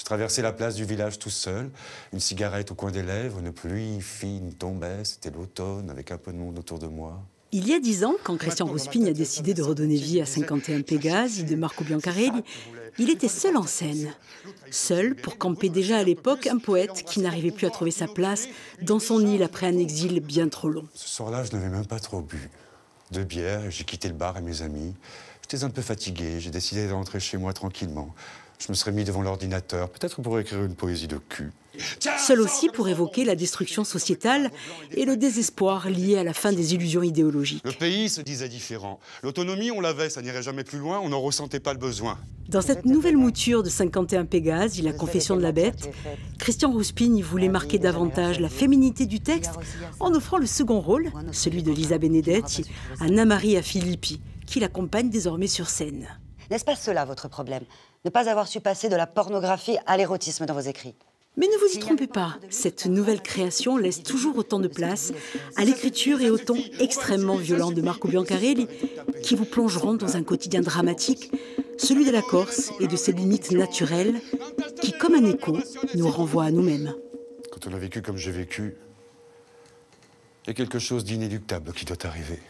Je traversais la place du village tout seul, une cigarette au coin des lèvres, une pluie fine tombait, c'était l'automne, avec un peu de monde autour de moi. Il y a 10 ans, quand Christian Rousping a décidé de redonner vie à 51 Pégase de Marco Biancarelli, il était seul en scène. Seul pour camper déjà à l'époque un poète qui n'arrivait plus à trouver sa place dans son île après un exil bien trop long. Ce soir-là, je n'avais même pas trop bu. 2 bières, j'ai quitté le bar et mes amis. J'étais un peu fatigué, j'ai décidé de rentrer chez moi tranquillement. Je me serais mis devant l'ordinateur, peut-être pour écrire une poésie de cul. Seul aussi pour évoquer la destruction sociétale et le désespoir lié à la fin des illusions idéologiques. Le pays se disait différent. L'autonomie, on l'avait, ça n'irait jamais plus loin, on n'en ressentait pas le besoin. Dans cette nouvelle mouture de 51 Pégase, La confession de la bête, Christian Rousping voulait marquer davantage la féminité du texte en offrant le second rôle, celui de Lisa Benedetti, à Namaria Filippi, qui l'accompagne désormais sur scène. N'est-ce pas cela votre problème? Ne pas avoir su passer de la pornographie à l'érotisme dans vos écrits. Mais ne vous y trompez pas, cette nouvelle création laisse toujours autant de place à l'écriture et au ton extrêmement violent de Marco Biancarelli, qui vous plongeront dans un quotidien dramatique, celui de la Corse et de ses limites naturelles, qui, comme un écho, nous renvoie à nous-mêmes. Quand on a vécu comme j'ai vécu, il y a quelque chose d'inéluctable qui doit arriver.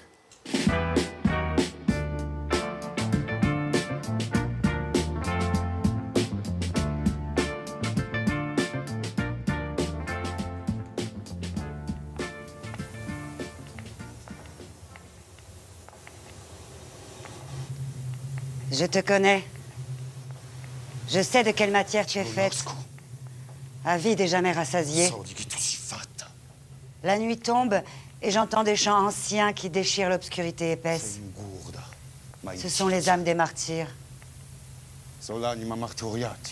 Je te connais. Je sais de quelle matière tu es faite. Avide et jamais rassasié. La nuit tombe et j'entends des chants anciens qui déchirent l'obscurité épaisse. Ce sont les âmes des martyrs.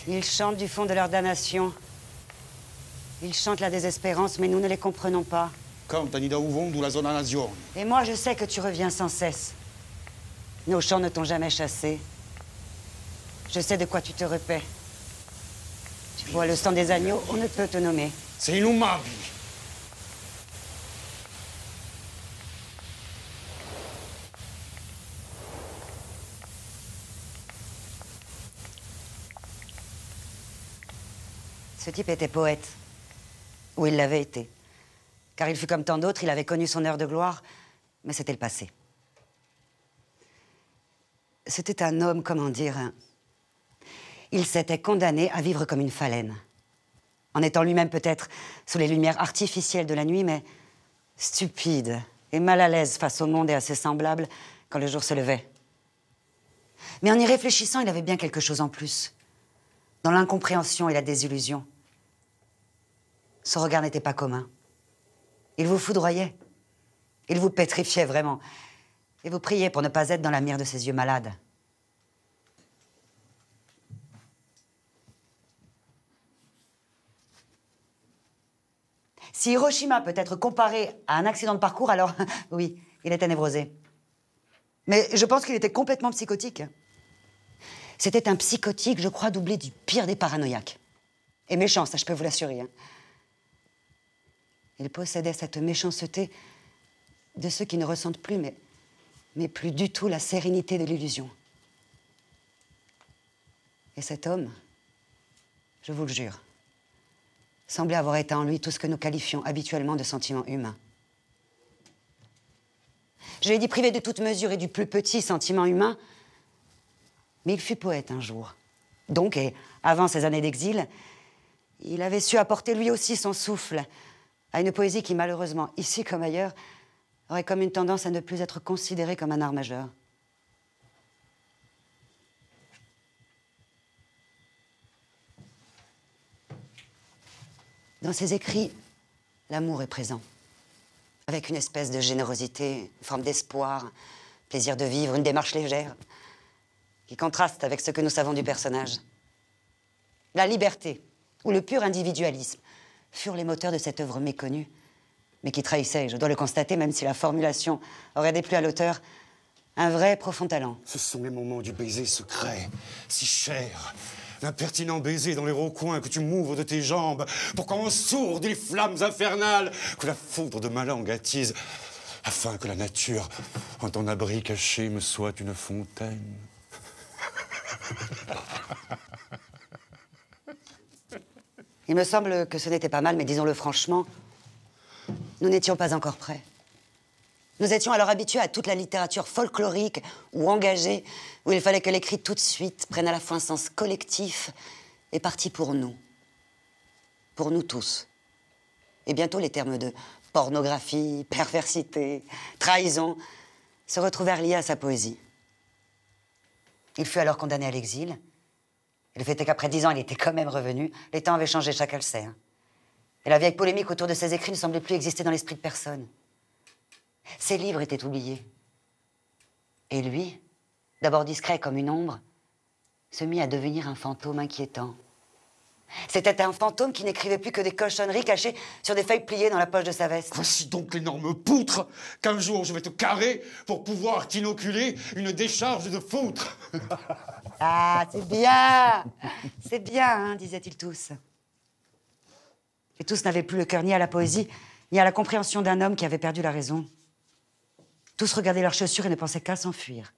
Ils chantent du fond de leur damnation. Ils chantent la désespérance, mais nous ne les comprenons pas. Et moi, je sais que tu reviens sans cesse. Nos chants ne t'ont jamais chassé. Je sais de quoi tu te repais. Tu bois le sang des agneaux, on ne peut te nommer. C'est inhumables. Ce type était poète. Ou il l'avait été. Car il fut comme tant d'autres, il avait connu son heure de gloire, mais c'était le passé. C'était un homme, comment dire, il s'était condamné à vivre comme une phalène. En étant lui-même peut-être sous les lumières artificielles de la nuit, mais stupide et mal à l'aise face au monde et à ses semblables quand le jour se levait. Mais en y réfléchissant, il avait bien quelque chose en plus. Dans l'incompréhension et la désillusion. Son regard n'était pas commun. Il vous foudroyait. Il vous pétrifiait vraiment. Et vous priez pour ne pas être dans la mire de ses yeux malades. Si Hiroshima peut être comparé à un accident de parcours, alors oui, il était névrosé. Mais je pense qu'il était complètement psychotique. C'était un psychotique, je crois, doublé du pire des paranoïaques. Et méchant, ça je peux vous l'assurer. Il possédait cette méchanceté de ceux qui ne ressentent plus, mais plus du tout la sérénité de l'illusion. Et cet homme, je vous le jure, semblait avoir éteint en lui tout ce que nous qualifions habituellement de sentiments humains. Je l'ai dit privé de toute mesure et du plus petit sentiment humain, mais il fut poète un jour. Donc, et avant ses années d'exil, il avait su apporter lui aussi son souffle à une poésie qui, malheureusement, ici comme ailleurs, aurait comme une tendance à ne plus être considérée comme un art majeur. Dans ses écrits, l'amour est présent, avec une espèce de générosité, une forme d'espoir, plaisir de vivre, une démarche légère, qui contraste avec ce que nous savons du personnage. La liberté, ou le pur individualisme, furent les moteurs de cette œuvre méconnue, mais qui trahissait, je dois le constater, même si la formulation aurait déplu à l'auteur, un vrai profond talent. Ce sont les moments du baiser secret, si cher. L'impertinent baiser dans les recoins que tu m'ouvres de tes jambes pour qu'on sourde les flammes infernales que la foudre de ma langue attise, afin que la nature, en ton abri caché, me soit une fontaine. Il me semble que ce n'était pas mal, mais disons-le franchement, nous n'étions pas encore prêts. Nous étions alors habitués à toute la littérature folklorique ou engagée, où il fallait que l'écrit tout de suite prenne à la fois un sens collectif et parti pour nous tous. Et bientôt les termes de pornographie, perversité, trahison se retrouvèrent liés à sa poésie. Il fut alors condamné à l'exil. Et le fait est qu'après 10 ans, il était quand même revenu. Les temps avaient changé, chacun le sait. Et la vieille polémique autour de ses écrits ne semblait plus exister dans l'esprit de personne. Ses livres étaient oubliés. Et lui, d'abord discret comme une ombre, se mit à devenir un fantôme inquiétant. C'était un fantôme qui n'écrivait plus que des cochonneries cachées sur des feuilles pliées dans la poche de sa veste. Voici donc l'énorme poutre qu'un jour je vais te carrer pour pouvoir t'inoculer une décharge de foutre. Ah, c'est bien, hein, disaient-ils tous. Et tous n'avaient plus le cœur ni à la poésie, ni à la compréhension d'un homme qui avait perdu la raison. Tous regardaient leurs chaussures et ne pensaient qu'à s'enfuir.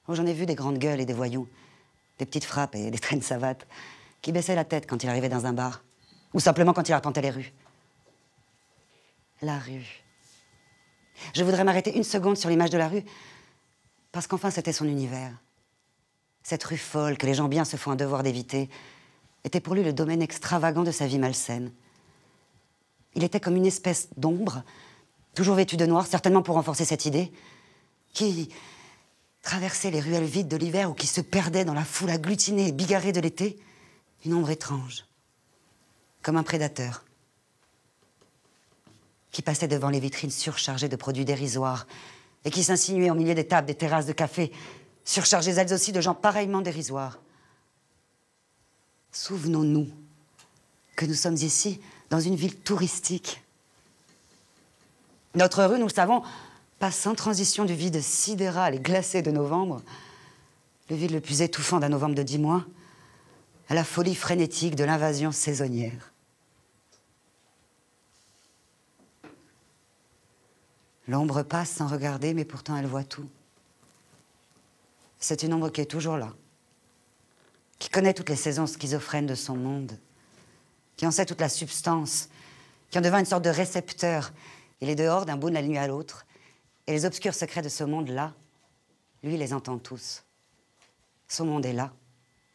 Oh, j'en ai vu des grandes gueules et des voyous, des petites frappes et des traînes savates, qui baissaient la tête quand il arrivait dans un bar, ou simplement quand il arpentait les rues. La rue. Je voudrais m'arrêter une seconde sur l'image de la rue, parce qu'enfin c'était son univers. Cette rue folle que les gens bien se font un devoir d'éviter était pour lui le domaine extravagant de sa vie malsaine. Il était comme une espèce d'ombre, toujours vêtue de noir, certainement pour renforcer cette idée, qui traversait les ruelles vides de l'hiver ou qui se perdait dans la foule agglutinée et bigarrée de l'été. Une ombre étrange, comme un prédateur, qui passait devant les vitrines surchargées de produits dérisoires et qui s'insinuait au milieu des tables, des terrasses de café, surchargées elles aussi de gens pareillement dérisoires. Souvenons-nous que nous sommes ici, dans une ville touristique. Notre rue, nous le savons, passe sans transition du vide sidéral et glacé de novembre, le vide le plus étouffant d'un novembre de 10 mois, à la folie frénétique de l'invasion saisonnière. L'ombre passe sans regarder, mais pourtant elle voit tout. C'est une ombre qui est toujours là, qui connaît toutes les saisons schizophrènes de son monde, qui en sait toute la substance, qui en devint une sorte de récepteur. Il est dehors d'un bout de la nuit à l'autre, et les obscurs secrets de ce monde-là, lui les entend tous. Son monde est là.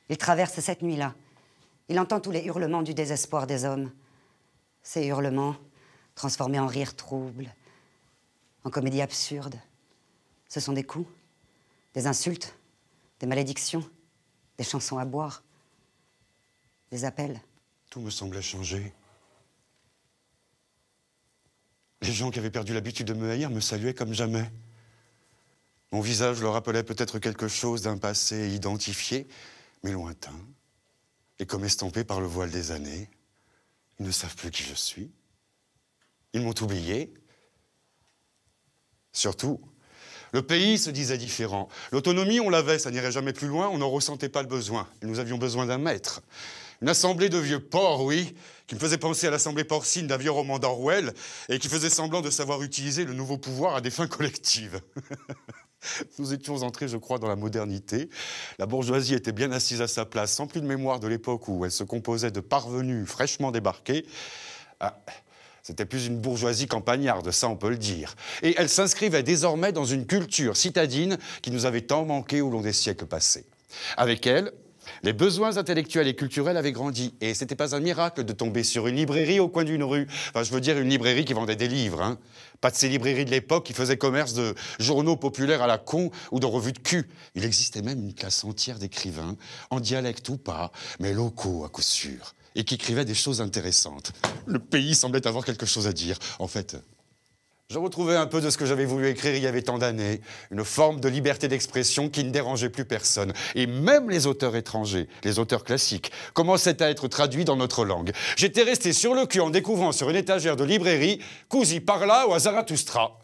Il traverse cette nuit-là. Il entend tous les hurlements du désespoir des hommes. Ces hurlements, transformés en rires troubles, en comédies absurdes. Ce sont des coups, des insultes, des malédictions, des chansons à boire, des appels. Tout me semblait changer. Les gens qui avaient perdu l'habitude de me haïr me saluaient comme jamais. Mon visage leur rappelait peut-être quelque chose d'un passé identifié, mais lointain, et comme estompé par le voile des années. Ils ne savent plus qui je suis. Ils m'ont oublié. Surtout, le pays se disait différent. L'autonomie, on l'avait, ça n'irait jamais plus loin, on n'en ressentait pas le besoin. Et nous avions besoin d'un maître. Une assemblée de vieux porcs, oui, qui me faisait penser à l'assemblée porcine d'un vieux roman d'Orwell, et qui faisait semblant de savoir utiliser le nouveau pouvoir à des fins collectives. Nous étions entrés, je crois, dans la modernité. La bourgeoisie était bien assise à sa place, sans plus de mémoire de l'époque où elle se composait de parvenus fraîchement débarqués. Ah, c'était plus une bourgeoisie campagnarde, ça on peut le dire. Et elle s'inscrivait désormais dans une culture citadine qui nous avait tant manqué au long des siècles passés. Avec elle, les besoins intellectuels et culturels avaient grandi. Et c'était pas un miracle de tomber sur une librairie au coin d'une rue. Enfin, je veux dire une librairie qui vendait des livres, hein. Pas de ces librairies de l'époque qui faisaient commerce de journaux populaires à la con ou de revues de cul. Il existait même une classe entière d'écrivains, en dialecte ou pas, mais locaux à coup sûr, et qui écrivaient des choses intéressantes. Le pays semblait avoir quelque chose à dire. En fait, je retrouvais un peu de ce que j'avais voulu écrire il y avait tant d'années, une forme de liberté d'expression qui ne dérangeait plus personne. Et même les auteurs étrangers, les auteurs classiques, commençaient à être traduits dans notre langue. J'étais resté sur le cul en découvrant sur une étagère de librairie « Cousi parla ou à Zarathustra ».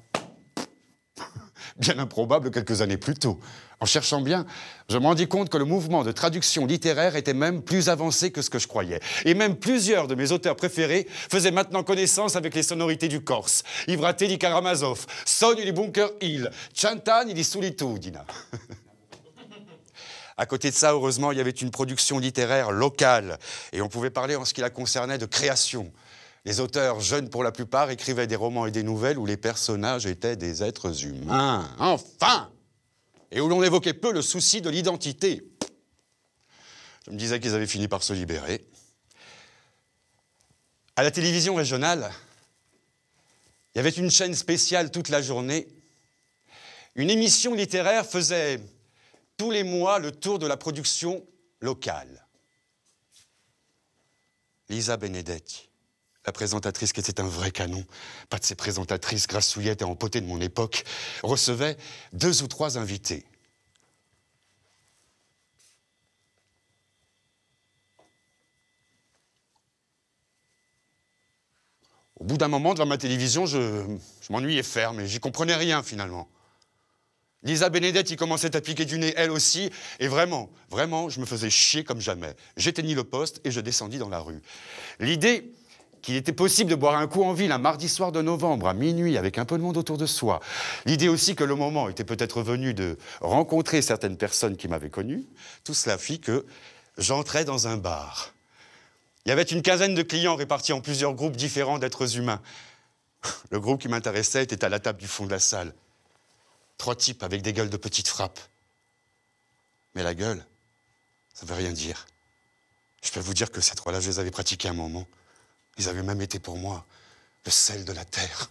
Bien improbable quelques années plus tôt. En cherchant bien, je me rendis compte que le mouvement de traduction littéraire était même plus avancé que ce que je croyais. Et même plusieurs de mes auteurs préférés faisaient maintenant connaissance avec les sonorités du Corse. Ivrate di Karamazov, Sogno di Bunker Hill, Cent'anni di solitudine. À côté de ça, heureusement, il y avait une production littéraire locale. Et on pouvait parler en ce qui la concernait de création. Les auteurs, jeunes pour la plupart, écrivaient des romans et des nouvelles où les personnages étaient des êtres humains. Enfin! Et où l'on évoquait peu le souci de l'identité. Je me disais qu'ils avaient fini par se libérer. À la télévision régionale, il y avait une chaîne spéciale toute la journée. Une émission littéraire faisait tous les mois le tour de la production locale. Lisa Benedetti, la présentatrice qui était un vrai canon, pas de ces présentatrices grassouillettes et empotées de mon époque, recevait 2 ou 3 invités. Au bout d'un moment, devant ma télévision, je m'ennuyais ferme et j'y comprenais rien finalement. Lisa Benedetti commençait à piquer du nez, elle aussi, et vraiment, je me faisais chier comme jamais. J'éteignis le poste et je descendis dans la rue. L'idée qu'il était possible de boire un coup en ville un mardi soir de novembre à minuit avec un peu de monde autour de soi, l'idée aussi que le moment était peut-être venu de rencontrer certaines personnes qui m'avaient connu, tout cela fit que j'entrais dans un bar. Il y avait une quinzaine de clients répartis en plusieurs groupes différents d'êtres humains. Le groupe qui m'intéressait était à la table du fond de la salle. 3 types avec des gueules de petites frappes. Mais la gueule, ça ne veut rien dire. Je peux vous dire que ces 3-là, je les avais pratiqués un moment. Ils avaient même été pour moi le sel de la terre.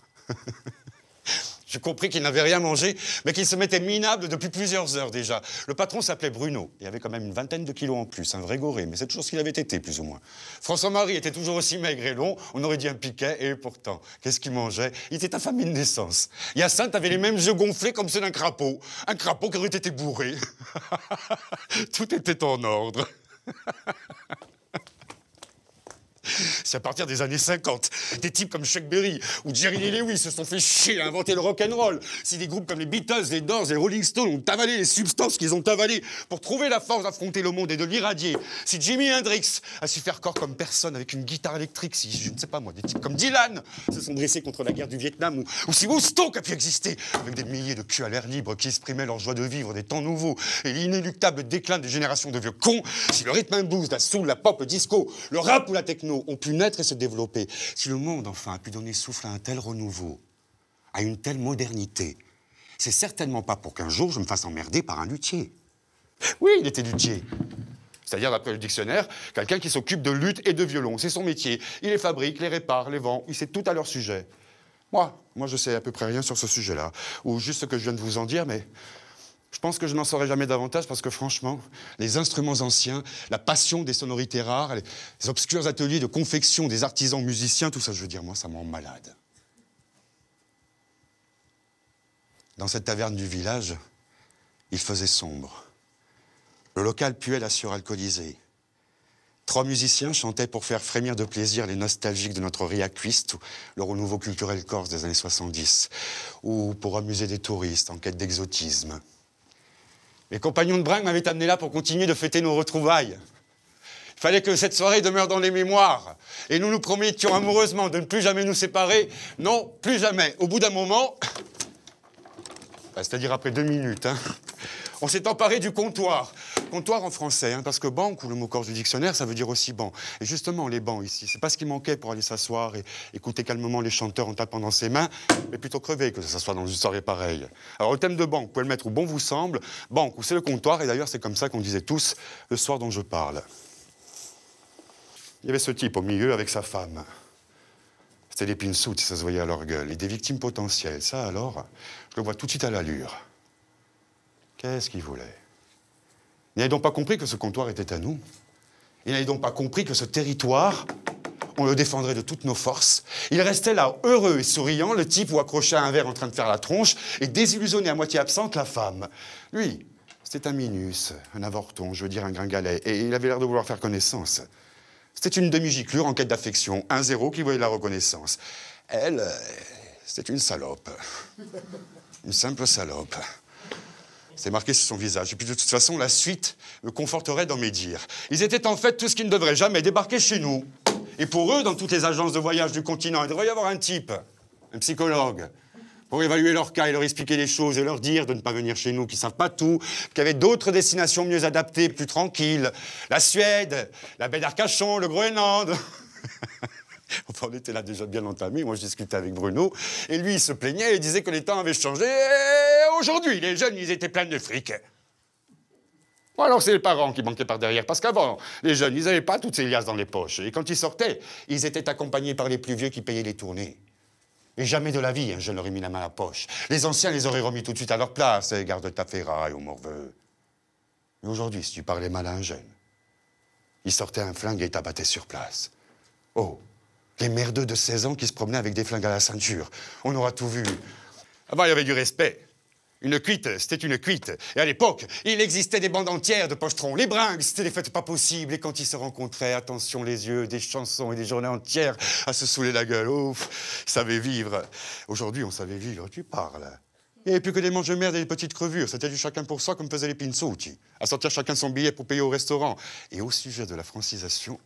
J'ai compris qu'ils n'avaient rien mangé, mais qu'ils se mettaient minables depuis plusieurs heures déjà. Le patron s'appelait Bruno. Il avait quand même une vingtaine de kilos en plus, un vrai goré, mais c'est toujours ce qu'il avait été, plus ou moins. François-Marie était toujours aussi maigre et long, on aurait dit un piquet, et pourtant, qu'est-ce qu'il mangeait? Il était affamé de naissance. Hyacinthe avait les mêmes yeux gonflés comme ceux d'un crapaud. Un crapaud qui aurait été bourré. Tout était en ordre. C'est à partir des années 50, des types comme Chuck Berry ou Jerry Lee Lewis se sont fait chier à inventer le rock'n'roll. Si des groupes comme les Beatles, les Doors et les Rolling Stones ont avalé les substances qu'ils ont avalées pour trouver la force d'affronter le monde et de l'irradier, si Jimi Hendrix a su faire corps comme personne avec une guitare électrique, si, je ne sais pas moi, des types comme Dylan se sont dressés contre la guerre du Vietnam, ou si Woodstock a pu exister avec des milliers de culs à l'air libre qui exprimaient leur joie de vivre, des temps nouveaux et l'inéluctable déclin des générations de vieux cons, si le rhythm and blues, la soul, la pop, le disco, le rap ou la techno ont pu naître et se développer, si le monde, enfin, a pu donner souffle à un tel renouveau, à une telle modernité, c'est certainement pas pour qu'un jour je me fasse emmerder par un luthier. Oui, il était luthier. C'est-à-dire, d'après le dictionnaire, quelqu'un qui s'occupe de luth et de violon. C'est son métier. Il les fabrique, les répare, les vend. Il sait tout à leur sujet. Moi, je sais à peu près rien sur ce sujet-là. Ou juste ce que je viens de vous en dire, mais je pense que je n'en saurai jamais davantage parce que franchement, les instruments anciens, la passion des sonorités rares, les obscurs ateliers de confection des artisans musiciens, tout ça, je veux dire, moi, ça me rend malade. Dans cette taverne du village, il faisait sombre. Le local puait la suralcoolisée. 3 musiciens chantaient pour faire frémir de plaisir les nostalgiques de notre Riacuiste ou le renouveau culturel corse des années 70, ou pour amuser des touristes en quête d'exotisme. Mes compagnons de bringue m'avaient amené là pour continuer de fêter nos retrouvailles. Il fallait que cette soirée demeure dans les mémoires. Et nous nous promettions amoureusement de ne plus jamais nous séparer. Non, plus jamais. Au bout d'un moment, c'est-à-dire après 2 minutes, on s'est emparé du comptoir. Comptoir en français, parce que banque, ou le mot corse du dictionnaire, ça veut dire aussi banc. Et justement, les bancs ici, c'est pas ce qui manquait pour aller s'asseoir et écouter calmement les chanteurs en tapant dans ses mains, mais plutôt crever que ça soit dans une soirée pareille. Alors le thème de banque, vous pouvez le mettre où bon vous semble, banque, ou c'est le comptoir, et d'ailleurs c'est comme ça qu'on disait tous le soir dont je parle. Il y avait ce type au milieu avec sa femme. C'était des pinsoutes, ça se voyait à leur gueule, et des victimes potentielles. Ça alors, je le vois tout de suite à l'allure. Qu'est-ce qu'il voulait? Il n'avait donc pas compris que ce comptoir était à nous. Il n'avait donc pas compris que ce territoire, on le défendrait de toutes nos forces. Il restait là, heureux et souriant, le type où accroché à un verre en train de faire la tronche, et désillusionné à moitié absente, la femme. Lui, c'était un minus, un avorton, je veux dire un gringalet, et il avait l'air de vouloir faire connaissance. C'était une demi-giclure en quête d'affection, un zéro qui voyait de la reconnaissance. Elle, c'était une salope. Une simple salope. C'est marqué sur son visage. Et puis de toute façon, la suite me conforterait dans mes dires. Ils étaient en fait tout ce qui ne devrait jamais débarquer chez nous. Et pour eux, dans toutes les agences de voyage du continent, il devrait y avoir un type, un psychologue, pour évaluer leur cas et leur expliquer les choses et leur dire de ne pas venir chez nous, qu'ils ne savent pas tout, qu'il y avait d'autres destinations mieux adaptées, plus tranquilles. La Suède, la baie d'Arcachon, le Groenland. Enfin, on était là déjà bien entamés. Moi, je discutais avec Bruno. Et lui, il se plaignait et disait que les temps avaient changé. Et aujourd'hui, les jeunes, ils étaient pleins de fric. Ou alors, c'est les parents qui manquaient par derrière. Parce qu'avant, les jeunes, ils n'avaient pas toutes ces liasses dans les poches. Et quand ils sortaient, ils étaient accompagnés par les plus vieux qui payaient les tournées. Et jamais de la vie, un jeune aurait mis la main à la poche. Les anciens les auraient remis tout de suite à leur place. Garde ta ferraille au morveux. Mais aujourd'hui, si tu parlais mal à un jeune, il sortait un flingue et t'abattait sur place. Oh, les merdeux de 16 ans qui se promenaient avec des flingues à la ceinture. On aura tout vu. Avant, il y avait du respect. Une cuite, c'était une cuite. Et à l'époque, il existait des bandes entières de pochetrons. Les bringues, c'était des fêtes pas possibles. Et quand ils se rencontraient, attention les yeux, des chansons et des journées entières à se saouler la gueule. Ouf, ils savaient vivre. Aujourd'hui, on savait vivre, tu parles. Il n'y avait plus que des mange-merdes et des petites crevures. C'était du chacun pour soi comme faisaient les pinzouti. À sortir chacun son billet pour payer au restaurant. Et au sujet de la francisation,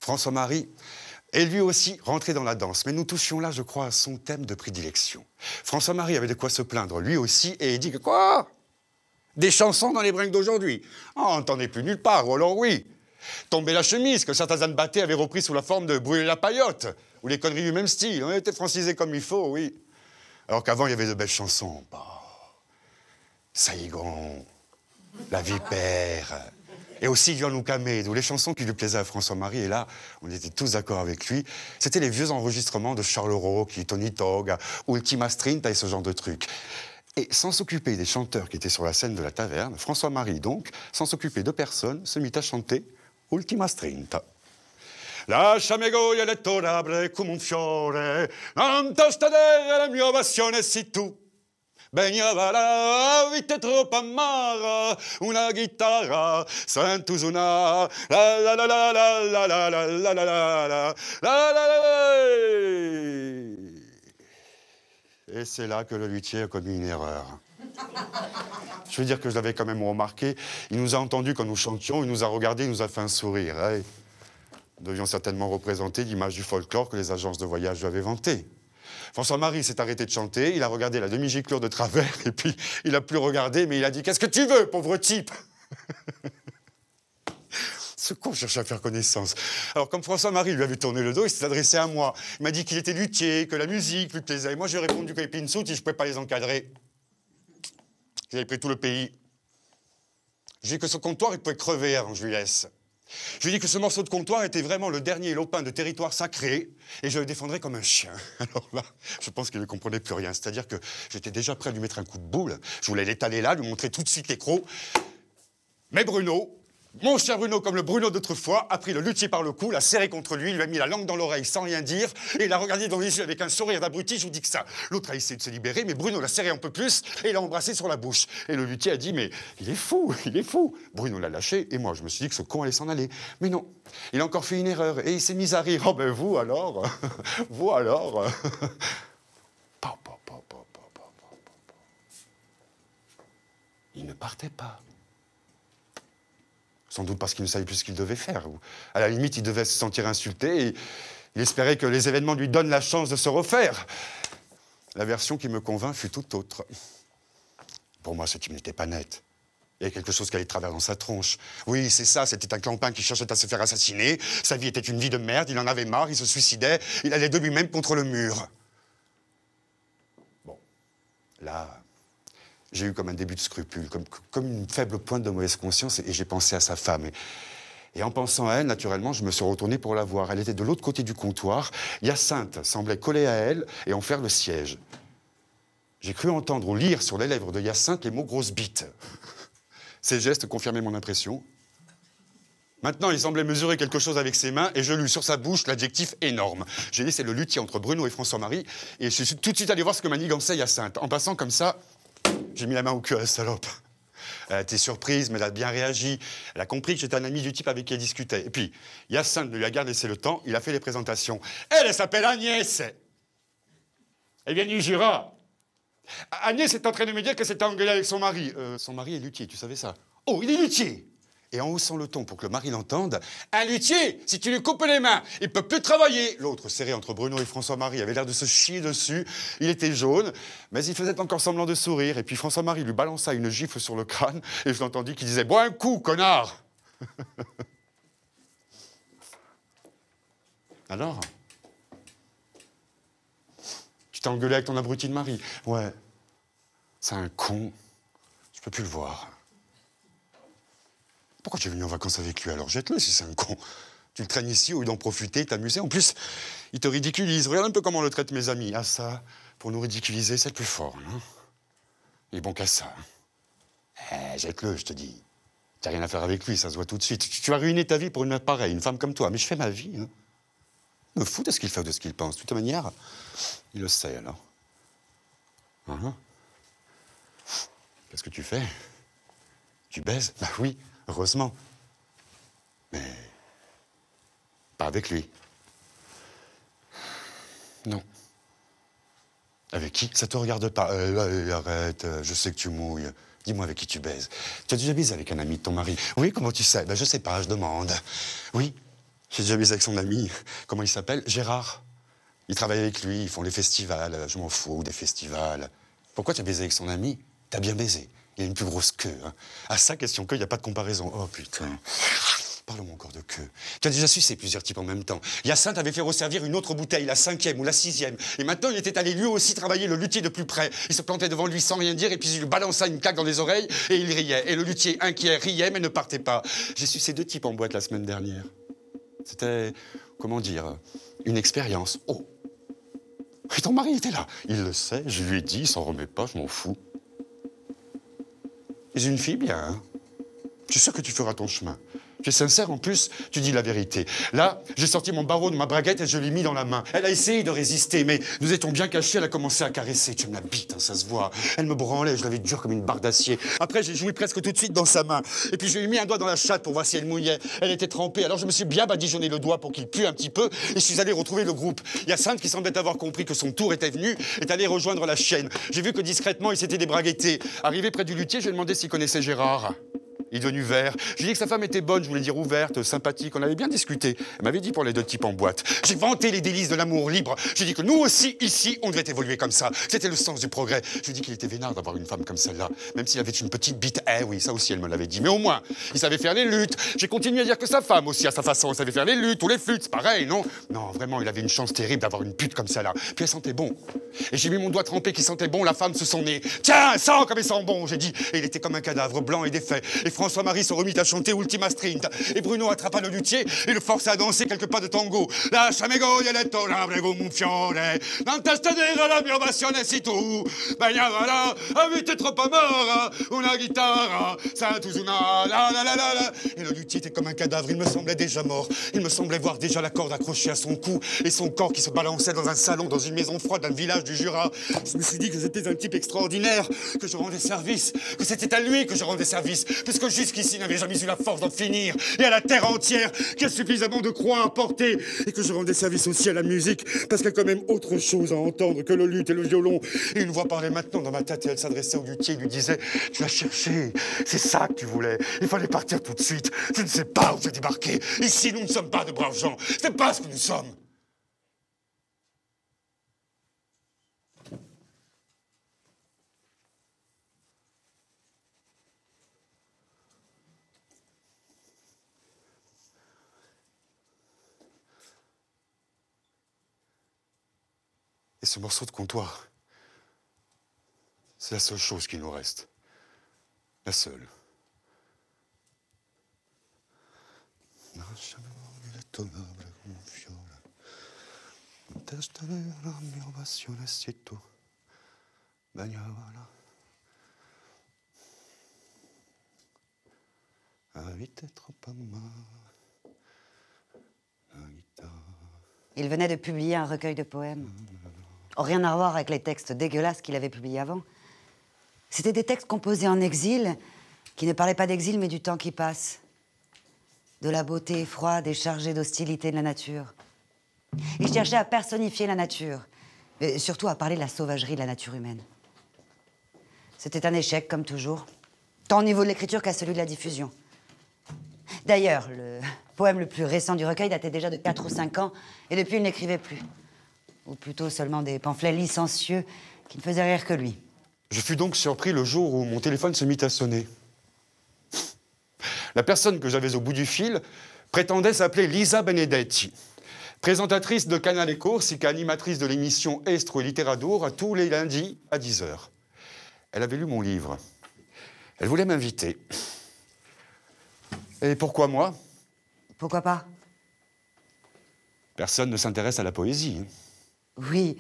François-Marie est lui aussi rentré dans la danse. Mais nous touchions là, je crois, à son thème de prédilection. François-Marie avait de quoi se plaindre, lui aussi, et il dit que quoi? Des chansons dans les bringues d'aujourd'hui? Oh, on n'entendait plus nulle part, ou alors oui. Tomber la chemise, que certains ânes battés avaient repris sous la forme de brûler la paillote, ou les conneries du même style. On était francisés comme il faut, oui. Alors qu'avant, il y avait de belles chansons. Bah, Saïgon, La Vipère... Et aussi Yohan Oukamé, d'où les chansons qui lui plaisaient à François-Marie. Et là, on était tous d'accord avec lui. C'était les vieux enregistrements de Charles Rocchi, Tony Togg, Ultima Strinta et ce genre de trucs. Et sans s'occuper des chanteurs qui étaient sur la scène de la taverne, François-Marie, donc, sans s'occuper de personne, se mit à chanter Ultima Strinta. Lasciami goia lettorable come un fiore, non tostadere la mia passione si tu. Bagnava la vita troppo amara, una chitarra, sento suonare, la la la la la la la la la la la la la. Et c'est là que le luthier a commis une erreur. Je veux dire que je l'avais quand même remarqué. Il nous a entendus quand nous chantions, il nous a regardés, il nous a fait un sourire. Hey. Nous devions certainement représenter l'image du folklore que les agences de voyage lui avaient vanté. François-Marie s'est arrêté de chanter, il a regardé la demi-giclure de travers, et puis il n'a plus regardé, mais il a dit « Qu'est-ce que tu veux, pauvre type ?» Ce con cherchait à faire connaissance. Alors, comme François-Marie lui avait tourné le dos, il s'est adressé à moi. Il m'a dit qu'il était luthier, que la musique lui plaisait. Et moi, j'ai répondu que les pinsoutes, je ne pouvais pas les encadrer. Ils avaient pris tout le pays. J'ai dit que ce comptoir, il pouvait crever avant que je lui laisse. Je lui ai dit que ce morceau de comptoir était vraiment le dernier lopin de territoire sacré et je le défendrais comme un chien. Alors là, je pense qu'il ne comprenait plus rien. C'est-à-dire que j'étais déjà prêt à lui mettre un coup de boule. Je voulais l'étaler là, lui montrer tout de suite les crocs. Mais Bruno, mon cher Bruno, comme le Bruno d'autrefois, a pris le luthier par le cou, l'a serré contre lui, lui a mis la langue dans l'oreille sans rien dire et l'a regardé dans les yeux avec un sourire d'abruti. Je vous dis que ça. L'autre a essayé de se libérer, mais Bruno l'a serré un peu plus et l'a embrassé sur la bouche. Et le luthier a dit « Mais il est fou, il est fou !» Bruno l'a lâché et moi, je me suis dit que ce con allait s'en aller. Mais non, il a encore fait une erreur et il s'est mis à rire. « Oh ben vous alors, vous alors. » Il ne partait pas. Sans doute parce qu'il ne savait plus ce qu'il devait faire. À la limite, il devait se sentir insulté et il espérait que les événements lui donnent la chance de se refaire. La version qui me convainc fut tout autre. Pour moi, ce type n'était pas net. Il y avait quelque chose qui allait de travers dans sa tronche. Oui, c'est ça, c'était un clampin qui cherchait à se faire assassiner. Sa vie était une vie de merde, il en avait marre, il se suicidait, il allait de lui-même contre le mur. Bon, là... J'ai eu comme un début de scrupule, comme une faible pointe de mauvaise conscience, et j'ai pensé à sa femme. Et en pensant à elle, naturellement, je me suis retourné pour la voir. Elle était de l'autre côté du comptoir. Hyacinthe semblait coller à elle et en faire le siège. J'ai cru entendre ou lire sur les lèvres de Hyacinthe les mots « grosse bite ». Ces gestes confirmaient mon impression. Maintenant, il semblait mesurer quelque chose avec ses mains, et je lus sur sa bouche l'adjectif « énorme ». J'ai laissé le luthier entre Bruno et François-Marie, et je suis tout de suite allé voir ce que manigançait Hyacinthe. En passant comme ça... J'ai mis la main au cul à la salope. Elle a été surprise, mais elle a bien réagi. Elle a compris que j'étais un ami du type avec qui elle discutait. Et puis, Hyacinthe ne lui a gardé laissé le temps, il a fait les présentations. Elle s'appelle Agnès. Elle vient du Jura. Agnès est en train de me dire que s'était engueulée avec son mari. Son mari est luthier, tu savais ça? Oh, il est luthier. Et en haussant le ton pour que le mari l'entende, « Un luthier, si tu lui coupes les mains, il peut plus travailler !» L'autre, serré entre Bruno et François-Marie, avait l'air de se chier dessus. Il était jaune, mais il faisait encore semblant de sourire. Et puis François-Marie lui balança une gifle sur le crâne, et je l'entendis qui disait « Bois un coup, connard !» Alors? Tu t'es engueulé avec ton abruti de mari? Ouais. C'est un con. Je peux plus le voir. Pourquoi tu es venu en vacances avec lui alors? Jette-le si c'est un con. Tu le traînes ici au lieu d'en profiter, t'amuser. En plus, il te ridiculise. Regarde un peu comment on le traite mes amis. Ah ça, pour nous ridiculiser, c'est le plus fort. Hein, il est bon qu'à ça. Jette-le, je te dis. T'as rien à faire avec lui, ça se voit tout de suite. Tu vas ruiner ta vie pour une meuf pareille, une femme comme toi. Mais je fais ma vie. Hein. Je me fous de ce qu'il fait ou de ce qu'il pense. De toute manière, il le sait alors. Qu'est-ce que tu fais? Tu baises? Bah oui. Heureusement. Mais pas avec lui. Non. Avec qui? Ça te regarde pas. Arrête, je sais que tu mouilles. Dis-moi avec qui tu baises. Tu as déjà baisé avec un ami de ton mari? Oui, comment tu sais? Ben, je sais pas, je demande. Oui, j'ai déjà baisé avec son ami. Comment il s'appelle? Gérard. Il travaille avec lui, ils font les festivals. Je m'en fous des festivals. Pourquoi tu as baisé avec son ami? T'as bien baisé. Il a une plus grosse queue. Hein. À ça, question queue, il n'y a pas de comparaison. Oh putain. Parle-moi encore de queue. Tu as déjà sucé plusieurs types en même temps. Hyacinthe avait fait resservir une autre bouteille, la 5e ou la 6e. Et maintenant, il était allé lui aussi travailler le luthier de plus près. Il se plantait devant lui sans rien dire et puis il lui balança une claque dans les oreilles et il riait. Et le luthier, inquiet, riait mais ne partait pas. J'ai sucé 2 types en boîte la semaine dernière. C'était, comment dire, une expérience. Oh. Et ton mari était là. Il le sait, je lui ai dit, il s'en remet pas, je m'en fous. J'ai une fille bien, hein. Je suis sûr que tu feras ton chemin. Tu es sincère, en plus, tu dis la vérité. Là, j'ai sorti mon barreau de ma braguette et je l'ai mis dans la main. Elle a essayé de résister, mais nous étions bien cachés, elle a commencé à caresser. Tu me la bites, hein, ça se voit. Elle me branlait, je l'avais dure comme une barre d'acier. Après, j'ai joui presque tout de suite dans sa main. Et puis, je lui ai mis un doigt dans la chatte pour voir si elle mouillait. Elle était trempée, alors je me suis bien badigeonné le doigt pour qu'il pue un petit peu. Et je suis allé retrouver le groupe. Hyacinthe, qui semblait avoir compris que son tour était venu, est allé rejoindre la chienne. J'ai vu que discrètement, il s'était débraguetté. Arrivé près du luthier, j'ai demandé s'il connaissait Gérard. Il est devenu vert. J'ai dit que sa femme était bonne, je voulais dire ouverte, sympathique. On avait bien discuté. Elle m'avait dit pour les 2 types en boîte. J'ai vanté les délices de l'amour libre. J'ai dit que nous aussi, ici, on devait évoluer comme ça. C'était le sens du progrès. Je lui ai dit qu'il était vénard d'avoir une femme comme celle-là. Même s'il avait une petite bite. Eh oui, ça aussi, elle me l'avait dit. Mais au moins, il savait faire les luttes. J'ai continué à dire que sa femme aussi, à sa façon, savait faire les luttes ou les flûtes. C'est pareil, non? Non, vraiment, il avait une chance terrible d'avoir une pute comme celle-là. Puis elle sentait bon. Et j'ai mis mon doigt trempé qui sentait bon la femme sous son nez. Tiens, sens comme elle sent bon, j'ai dit. Et il était comme un cadavre blanc et défait. Et François-Marie se remit à chanter Ultima Strint. Et Bruno attrapa le luthier et le força à danser quelques pas de tango. Lasciami goglieletto, l'abrego un fiore. Non testadera la mia passione si tu. Bagnavara, avete troppo amore. Una guitare, Saint-Ouzuna, la la la la la. Et le luthier était comme un cadavre, il me semblait déjà mort. Il me semblait voir déjà la corde accrochée à son cou et son corps qui se balançait dans un salon, dans une maison froide d'un village du Jura. Je me suis dit que c'était un type extraordinaire, que je rendais service, que c'était à lui que je rendais service, puisque jusqu'ici il n'avait jamais eu la force d'en finir, et à la terre entière qui a suffisamment de croix à porter, et que je rendais service aussi à la musique, parce qu'il y a quand même autre chose à entendre que le luth et le violon. Et une voix parlait maintenant dans ma tête, et elle s'adressait au luthier, lui disait « Tu l'as cherché, c'est ça que tu voulais, il fallait partir tout de suite, tu ne sais pas où tu as débarqué, ici nous ne sommes pas de braves gens, c'est pas ce que nous sommes. » Et ce morceau de comptoir, c'est la seule chose qui nous reste. La seule. Il venait de publier un recueil de poèmes. Rien à voir avec les textes dégueulasses qu'il avait publiés avant. C'était des textes composés en exil, qui ne parlaient pas d'exil, mais du temps qui passe. De la beauté froide et chargée d'hostilité de la nature. Il cherchait à personnifier la nature, et surtout à parler de la sauvagerie de la nature humaine. C'était un échec, comme toujours, tant au niveau de l'écriture qu'à celui de la diffusion. D'ailleurs, le poème le plus récent du recueil datait déjà de 4 ou 5 ans, et depuis, il n'écrivait plus. Ou plutôt seulement des pamphlets licencieux qui ne faisaient rire que lui. Je fus donc surpris le jour où mon téléphone se mit à sonner. La personne que j'avais au bout du fil prétendait s'appeler Lisa Benedetti, présentatrice de Canal Eco, ainsi qu'animatrice de l'émission Estro et Littéradour tous les lundis à 10 h. Elle avait lu mon livre. Elle voulait m'inviter. Et pourquoi moi? Pourquoi pas? Personne ne s'intéresse à la poésie. Oui,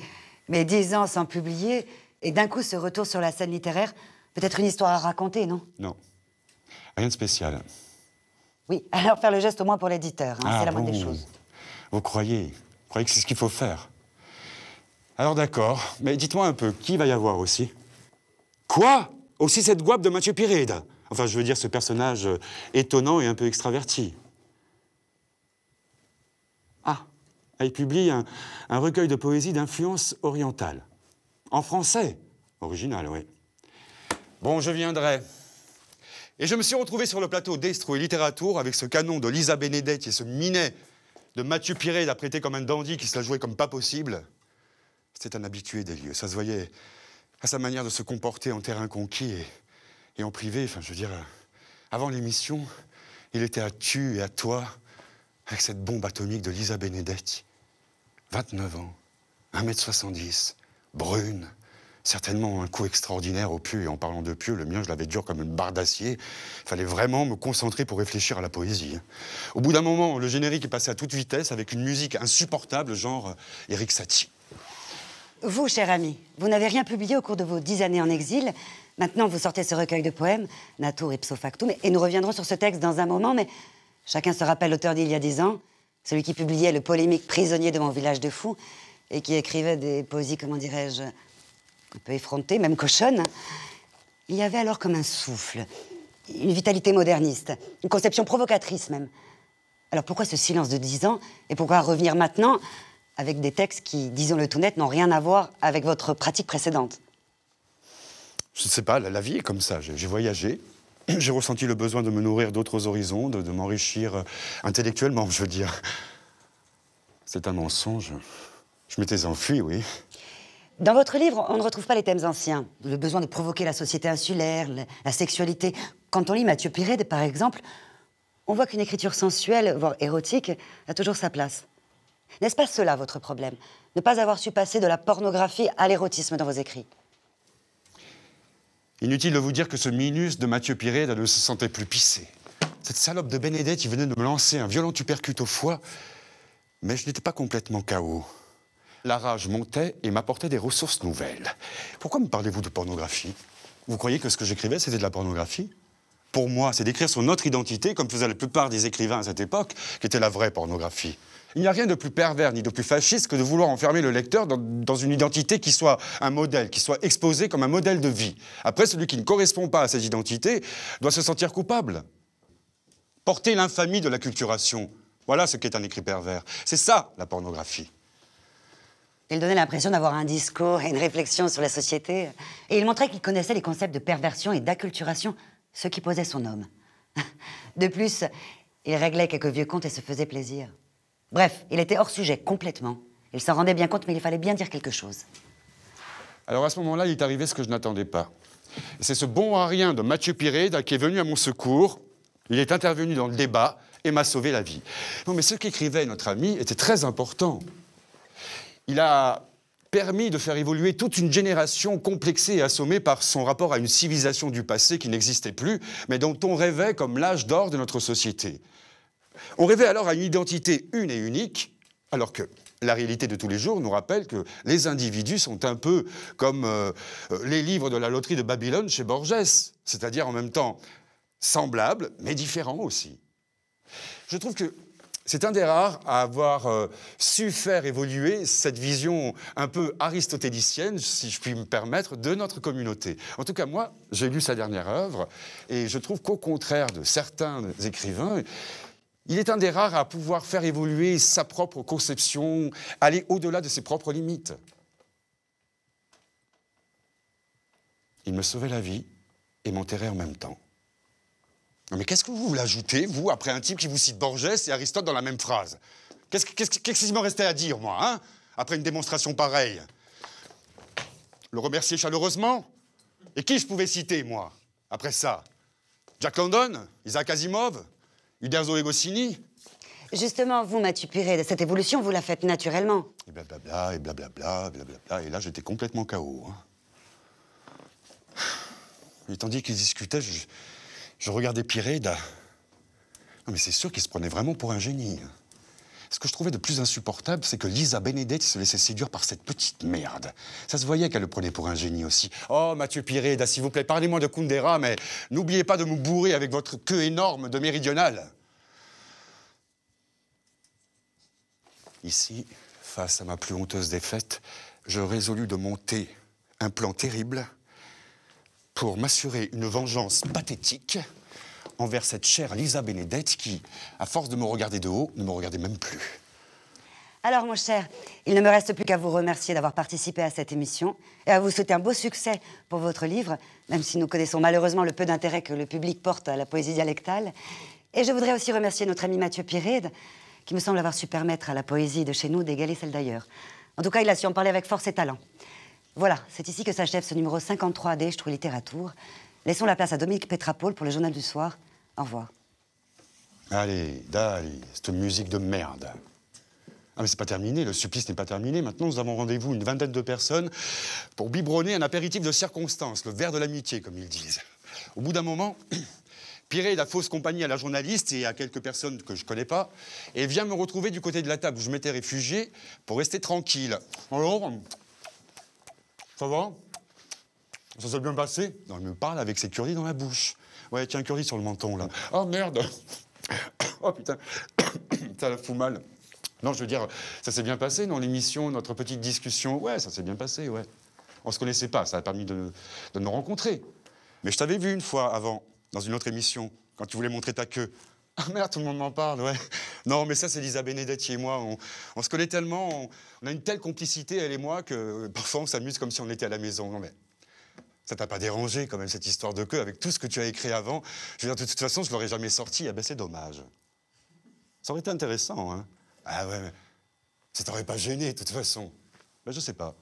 mais 10 ans sans publier, et d'un coup ce retour sur la scène littéraire, peut-être une histoire à raconter, non? Non, rien de spécial. Oui, alors faire le geste au moins pour l'éditeur, hein, c'est la moindre des choses. Vous croyez que c'est ce qu'il faut faire? Alors d'accord, mais dites-moi un peu, qui va y avoir aussi? Quoi? Aussi cette gouape de Mathieu Pirède? Enfin, je veux dire, ce personnage étonnant et un peu extraverti. Ah, il publie un recueil de poésie d'influence orientale. En français. Original, oui. Bon, je viendrai. Et je me suis retrouvé sur le plateau d'Estro et Littéradour avec ce canon de Lisa Benedetti et ce minet de Mathieu Pirède apprêté comme un dandy qui se la jouait comme pas possible. C'était un habitué des lieux. Ça se voyait à sa manière de se comporter en terrain conquis et en privé. Enfin, je veux dire, avant l'émission, il était à tu et à toi avec cette bombe atomique de Lisa Benedetti. 29 ans, 1,70 m, brune, certainement un coup extraordinaire au pieu. Et en parlant de pieu, le mien, je l'avais dur comme une barre d'acier. Il fallait vraiment me concentrer pour réfléchir à la poésie. Au bout d'un moment, le générique est passé à toute vitesse avec une musique insupportable, genre Eric Satie. Vous, cher ami, vous n'avez rien publié au cours de vos 10 années en exil. Maintenant, vous sortez ce recueil de poèmes, Natur ipso factum, et nous reviendrons sur ce texte dans un moment, mais chacun se rappelle l'auteur d'il y a 10 ans, celui qui publiait le polémique Prisonnier de mon village de fous, et qui écrivait des poésies, comment dirais-je, un peu effrontées, même cochonnes. Il y avait alors comme un souffle, une vitalité moderniste, une conception provocatrice même. Alors pourquoi ce silence de 10 ans, et pourquoi revenir maintenant avec des textes qui, disons-le tout net, n'ont rien à voir avec votre pratique précédente? Je ne sais pas, la vie est comme ça. J'ai voyagé, j'ai ressenti le besoin de me nourrir d'autres horizons, de m'enrichir intellectuellement, je veux dire. C'est un mensonge. Je m'étais enfui, oui. Dans votre livre, on ne retrouve pas les thèmes anciens. Le besoin de provoquer la société insulaire, la sexualité. Quand on lit Mathieu Pirède, par exemple, on voit qu'une écriture sensuelle, voire érotique, a toujours sa place. N'est-ce pas cela, votre problème? Ne pas avoir su passer de la pornographie à l'érotisme dans vos écrits? Inutile de vous dire que ce minus de Mathieu Pirède ne se sentait plus pissé. Cette salope de Benedetti venait de me lancer un violent uppercut au foie, mais je n'étais pas complètement KO. La rage montait et m'apportait des ressources nouvelles. Pourquoi me parlez-vous de pornographie? Vous croyez que ce que j'écrivais, c'était de la pornographie? Pour moi, c'est d'écrire sur notre identité, comme faisaient la plupart des écrivains à cette époque, qui était la vraie pornographie. Il n'y a rien de plus pervers ni de plus fasciste que de vouloir enfermer le lecteur dans une identité qui soit un modèle, qui soit exposée comme un modèle de vie. Après, celui qui ne correspond pas à cette identité doit se sentir coupable. Porter l'infamie de l'acculturation, voilà ce qu'est un écrit pervers. C'est ça, la pornographie. Il donnait l'impression d'avoir un discours et une réflexion sur la société. Et il montrait qu'il connaissait les concepts de perversion et d'acculturation, ce qui posait son homme. De plus, il réglait quelques vieux comptes et se faisait plaisir. Bref, il était hors sujet, complètement. Il s'en rendait bien compte, mais il fallait bien dire quelque chose. Alors à ce moment-là, il est arrivé ce que je n'attendais pas. C'est ce bon à rien de Mathieu Pirède qui est venu à mon secours. Il est intervenu dans le débat et m'a sauvé la vie. Non, mais ce qu'écrivait notre ami était très important. Il a permis de faire évoluer toute une génération complexée et assommée par son rapport à une civilisation du passé qui n'existait plus, mais dont on rêvait comme l'âge d'or de notre société. On rêvait alors à une identité une et unique, alors que la réalité de tous les jours nous rappelle que les individus sont un peu comme les livres de la loterie de Babylone chez Borges, c'est-à-dire en même temps semblables, mais différents aussi. Je trouve que c'est un des rares à avoir su faire évoluer cette vision un peu aristotélicienne, si je puis me permettre, de notre communauté. En tout cas, moi, j'ai lu sa dernière œuvre, et je trouve qu'au contraire de certains écrivains, il est un des rares à pouvoir faire évoluer sa propre conception, aller au-delà de ses propres limites. Il me sauvait la vie et m'enterrait en même temps. Non mais qu'est-ce que vous voulez ajouter, vous, après un type qui vous cite Borges et Aristote dans la même phrase? Qu'est-ce qu'il me restait à dire, moi, hein? Après une démonstration pareille? Le remercier chaleureusement? Et qui je pouvais citer, moi, après ça? Jack London? Isaac Asimov? Uderzo et Goscinny? Justement, vous, Mathieu Piré, cette évolution, vous la faites naturellement. Et blablabla, et blablabla, blablabla, et là, j'étais complètement KO. Hein. Et tandis qu'ils discutaient, je regardais Piré. Non, mais c'est sûr qu'il se prenait vraiment pour un génie. Ce que je trouvais de plus insupportable, c'est que Lisa Benedetto se laissait séduire par cette petite merde. Ça se voyait qu'elle le prenait pour un génie aussi. Oh, Mathieu Piré, s'il vous plaît, parlez-moi de Kundera, mais n'oubliez pas de me bourrer avec votre queue énorme de méridionale. Ici, face à ma plus honteuse défaite, je résolus de monter un plan terrible pour m'assurer une vengeance pathétique envers cette chère Lisa Benedetto qui, à force de me regarder de haut, ne me regardait même plus. Alors, mon cher, il ne me reste plus qu'à vous remercier d'avoir participé à cette émission et à vous souhaiter un beau succès pour votre livre, même si nous connaissons malheureusement le peu d'intérêt que le public porte à la poésie dialectale. Et je voudrais aussi remercier notre ami Mathieu Piré, qui me semble avoir su permettre à la poésie de chez nous d'égaler celle d'ailleurs. En tout cas, il a su en parler avec force et talent. Voilà, c'est ici que s'achève ce numéro 53 des Je trouve littérature. Laissons la place à Dominique Pétrapole pour le journal du soir. Au revoir. Allez, cette musique de merde. Ah mais c'est pas terminé, le supplice n'est pas terminé. Maintenant, nous avons rendez-vous, une vingtaine de personnes, pour biberonner un apéritif de circonstance, le verre de l'amitié, comme ils disent. Au bout d'un moment, Piré la fausse compagnie à la journaliste et à quelques personnes que je connais pas, et vient me retrouver du côté de la table où je m'étais réfugié pour rester tranquille. Alors, ça va? Ça s'est bien passé? Non, il me parle avec ses curlis dans la bouche. Ouais, tiens, un curly sur le menton, là. Oh, merde! Oh, putain! Ça la fout mal. Non, je veux dire, ça s'est bien passé dans l'émission, notre petite discussion. Ouais, ça s'est bien passé, ouais. On se connaissait pas, ça a permis de nous rencontrer. Mais je t'avais vu une fois avant, dans une autre émission, quand tu voulais montrer ta queue. Ah merde, tout le monde m'en parle, ouais. Non, mais ça, c'est Lisa Benedetti et moi. On se connaît tellement, on a une telle complicité, elle et moi, que parfois on s'amuse comme si on était à la maison. Non, mais ça t'a pas dérangé, quand même, cette histoire de queue, avec tout ce que tu as écrit avant. Je veux dire, de toute façon, je l'aurais jamais sorti. Ah ben, c'est dommage. Ça aurait été intéressant, hein. Ah ouais, mais ça t'aurait pas gêné, de toute façon. Ben, je sais pas.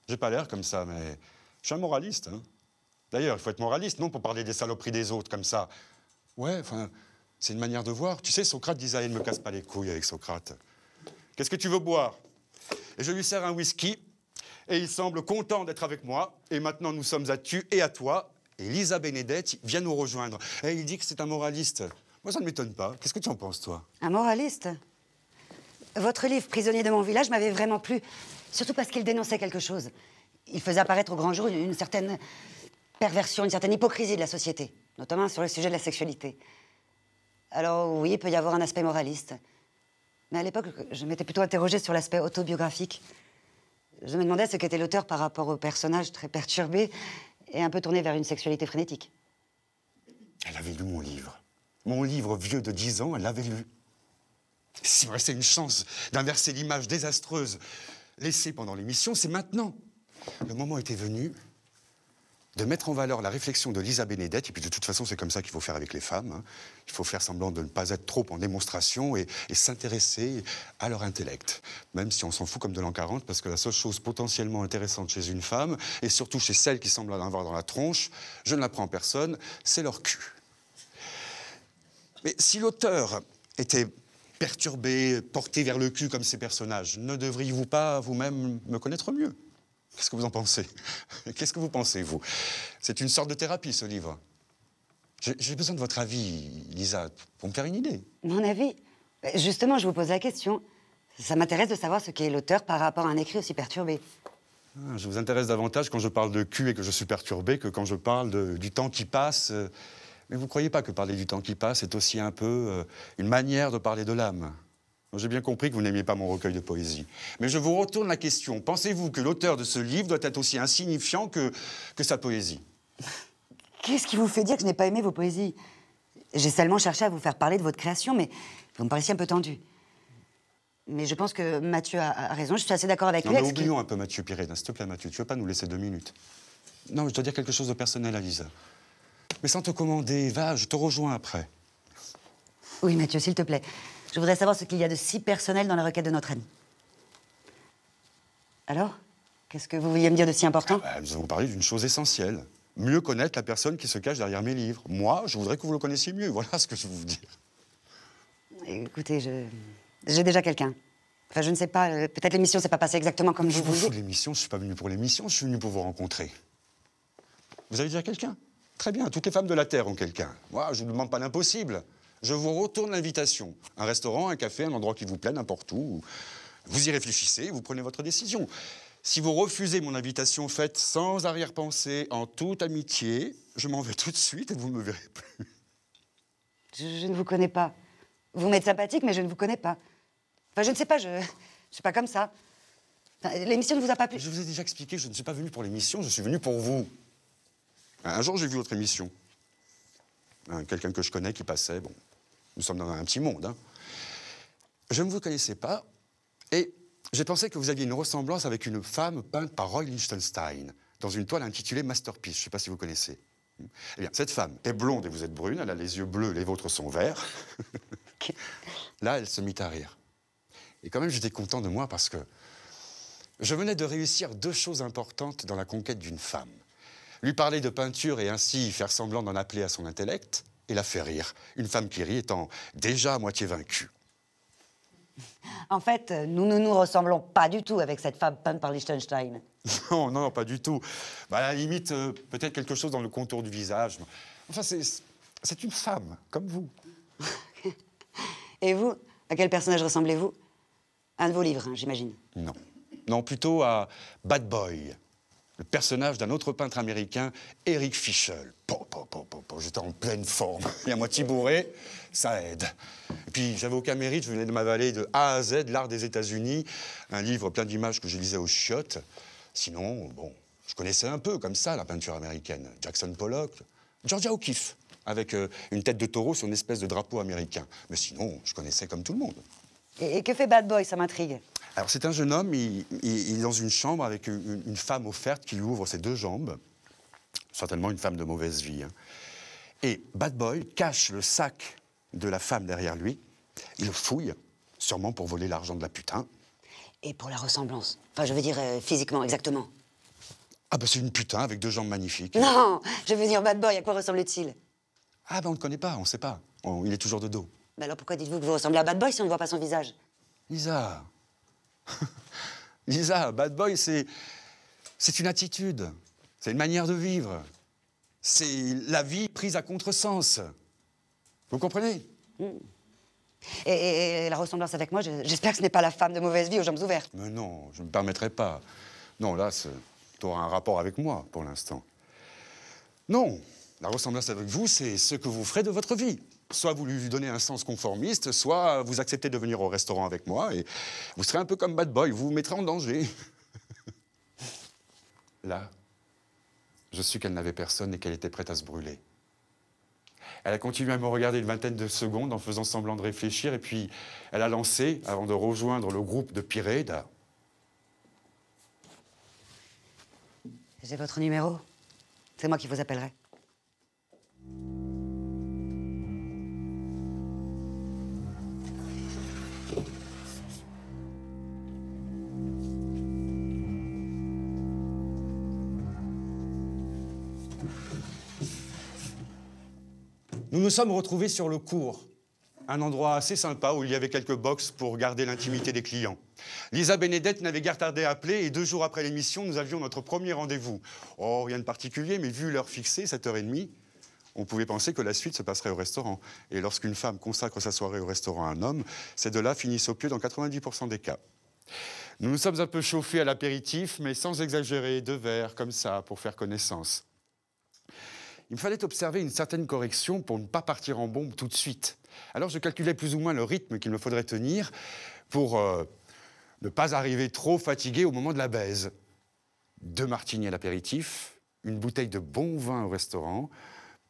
J'ai pas l'air comme ça, mais je suis un moraliste, hein. D'ailleurs, il faut être moraliste, non, pour parler des saloperies des autres, comme ça. Ouais, enfin, c'est une manière de voir. Tu sais, Socrate disait, ne me casse pas les couilles avec Socrate. Qu'est-ce que tu veux boire? Et je lui sers un whisky, et il semble content d'être avec moi. Et maintenant, nous sommes à tu et à toi. Et Lisa Benedetti vient nous rejoindre. Et il dit que c'est un moraliste. Moi, ça ne m'étonne pas. Qu'est-ce que tu en penses, toi? Un moraliste? Votre livre, Prisonnier de mon village, m'avait vraiment plu. Surtout parce qu'il dénonçait quelque chose. Il faisait apparaître au grand jour une certaine perversion, une certaine hypocrisie de la société, notamment sur le sujet de la sexualité. Alors oui, il peut y avoir un aspect moraliste. Mais à l'époque, je m'étais plutôt interrogée sur l'aspect autobiographique. Je me demandais ce qu'était l'auteur par rapport au personnage très perturbé et un peu tourné vers une sexualité frénétique. Elle avait lu mon livre. Mon livre vieux de 10 ans, elle l'avait lu. S'il me restait une chance d'inverser l'image désastreuse laissée pendant l'émission, c'est maintenant. Le moment était venu de mettre en valeur la réflexion de Lisa Benedetti, et puis de toute façon, c'est comme ça qu'il faut faire avec les femmes. Hein. Il faut faire semblant de ne pas être trop en démonstration et s'intéresser à leur intellect. Même si on s'en fout comme de l'an 40, parce que la seule chose potentiellement intéressante chez une femme, et surtout chez celle qui semble en avoir dans la tronche, je ne l'apprends en personne, c'est leur cul. Mais si l'auteur était perturbé, porté vers le cul comme ces personnages, ne devriez-vous pas vous-même me connaître mieux? Qu'est-ce que vous en pensez? Qu'est-ce que vous pensez, vous? C'est une sorte de thérapie, ce livre. J'ai besoin de votre avis, Lisa, pour me faire une idée. Mon avis? Justement, je vous pose la question. Ça m'intéresse de savoir ce qu'est l'auteur par rapport à un écrit aussi perturbé. Ah, je vous intéresse davantage quand je parle de cul et que je suis perturbé que quand je parle du temps qui passe. Mais vous ne croyez pas que parler du temps qui passe est aussi un peu une manière de parler de l'âme? J'ai bien compris que vous n'aimiez pas mon recueil de poésie. Mais je vous retourne la question. Pensez-vous que l'auteur de ce livre doit être aussi insignifiant que sa poésie? Qu'est-ce qui vous fait dire que je n'ai pas aimé vos poésies? J'ai seulement cherché à vous faire parler de votre création, mais vous me paraissiez un peu tendu. Mais je pense que Mathieu a raison, je suis assez d'accord avec lui. Non, mais oublions un peu Mathieu Piré. S'il te plaît, Mathieu, tu veux pas nous laisser 2 minutes? Non, je dois dire quelque chose de personnel à Lisa. Mais sans te commander, va, je te rejoins après. Oui, Mathieu, s'il te plaît. Je voudrais savoir ce qu'il y a de si personnel dans la requête de notre ami. Alors? Qu'est-ce que vous vouliez me dire de si important? Nous avons parlé d'une chose essentielle. Mieux connaître la personne qui se cache derrière mes livres. Moi, je voudrais que vous le connaissiez mieux. Voilà ce que je veux vous dire. Écoutez, j'ai déjà quelqu'un. Enfin, je ne sais pas, peut-être l'émission s'est pas passée exactement comme Je vous vous vouliez. fous de l'émission, je suis pas venu pour l'émission, je suis venu pour vous rencontrer. Vous avez déjà quelqu'un? Très bien, toutes les femmes de la Terre ont quelqu'un. Moi, je ne vous demande pas l'impossible. Je vous retourne l'invitation. Un restaurant, un café, un endroit qui vous plaît, n'importe où. Vous y réfléchissez, vous prenez votre décision. Si vous refusez mon invitation faite sans arrière-pensée, en toute amitié, je m'en vais tout de suite et vous ne me verrez plus. Je ne vous connais pas. Vous m'êtes sympathique, mais je ne vous connais pas. Enfin, je ne sais pas, je suis pas comme ça. Enfin, l'émission ne vous a pas plu. Je vous ai déjà expliqué, je ne suis pas venu pour l'émission, je suis venu pour vous. Un jour, j'ai vu votre émission. Quelqu'un que je connais qui passait, bon, nous sommes dans un petit monde, hein. Je ne vous connaissais pas, et j'ai pensé que vous aviez une ressemblance avec une femme peinte par Roy Lichtenstein, dans une toile intitulée Masterpiece, je ne sais pas si vous connaissez. Eh bien, cette femme est blonde et vous êtes brune, elle a les yeux bleus, les vôtres sont verts. Là, elle se mit à rire. Et quand même, j'étais content de moi parce que je venais de réussir 2 choses importantes dans la conquête d'une femme. Lui parler de peinture et ainsi faire semblant d'en appeler à son intellect, et la faire rire. Une femme qui rit étant déjà à moitié vaincue. En fait, nous ne nous ressemblons pas du tout avec cette femme peinte par Liechtenstein. Non, non, pas du tout. Bah, à la limite, peut-être quelque chose dans le contour du visage. Enfin, c'est une femme, comme vous. Et vous, à quel personnage ressemblez-vous? Un de vos livres, hein, j'imagine. Non. Non, plutôt à Bad Boy, le personnage d'un autre peintre américain, Eric Fischl. J'étais en pleine forme. Et à moitié bourré, ça aide. Et puis, j'avais aucun mérite, je venais de m'avaler de A à Z, l'art des États-Unis, un livre plein d'images que je lisais aux chiottes. Sinon, bon, je connaissais un peu, comme ça, la peinture américaine. Jackson Pollock, Georgia O'Keeffe, avec une tête de taureau sur une espèce de drapeau américain. Mais sinon, je connaissais comme tout le monde. Et que fait Bad Boy? Ça m'intrigue. Alors, c'est un jeune homme, il est dans une chambre avec une femme offerte qui lui ouvre ses 2 jambes. Certainement une femme de mauvaise vie, hein. Et Bad Boy cache le sac de la femme derrière lui. Il le fouille, sûrement pour voler l'argent de la putain. Et pour la ressemblance? Enfin, je veux dire, physiquement, exactement. Ah bah c'est une putain avec 2 jambes magnifiques. Non, je veux dire, Bad Boy, à quoi ressemble-t-il? Ah bah on ne le connaît pas, on ne sait pas. Il est toujours de dos. Mais alors pourquoi dites-vous que vous ressemblez à Bad Boy si on ne voit pas son visage? Lisa. Lisa, Bad Boy, c'est une attitude. C'est une manière de vivre. C'est la vie prise à contresens. Vous comprenez? Et la ressemblance avec moi, j'espère que ce n'est pas la femme de mauvaise vie aux jambes ouvertes. Mais non, je ne me permettrai pas. Non, là, tu auras un rapport avec moi, pour l'instant. Non, la ressemblance avec vous, c'est ce que vous ferez de votre vie. Soit vous lui donnez un sens conformiste, soit vous acceptez de venir au restaurant avec moi et vous serez un peu comme Bad Boy, vous vous mettrez en danger. Là, je suis qu'elle n'avait personne et qu'elle était prête à se brûler. Elle a continué à me regarder une vingtaine de secondes en faisant semblant de réfléchir et puis elle a lancé, avant de rejoindre le groupe de Pireda. J'ai votre numéro. C'est moi qui vous appellerai. Nous nous sommes retrouvés sur le cours, un endroit assez sympa où il y avait quelques box pour garder l'intimité des clients. Lisa Benedette n'avait guère tardé à appeler et 2 jours après l'émission, nous avions notre premier rendez-vous. Oh, rien de particulier, mais vu l'heure fixée, 7h30, on pouvait penser que la suite se passerait au restaurant. Et lorsqu'une femme consacre sa soirée au restaurant à un homme, ces 2-là finissent au pieu dans 90% des cas. Nous nous sommes un peu chauffés à l'apéritif, mais sans exagérer, 2 verres, comme ça, pour faire connaissance. Il me fallait observer une certaine correction pour ne pas partir en bombe tout de suite. Alors je calculais plus ou moins le rythme qu'il me faudrait tenir pour ne pas arriver trop fatigué au moment de la baise. 2 martinis à l'apéritif, une bouteille de bon vin au restaurant,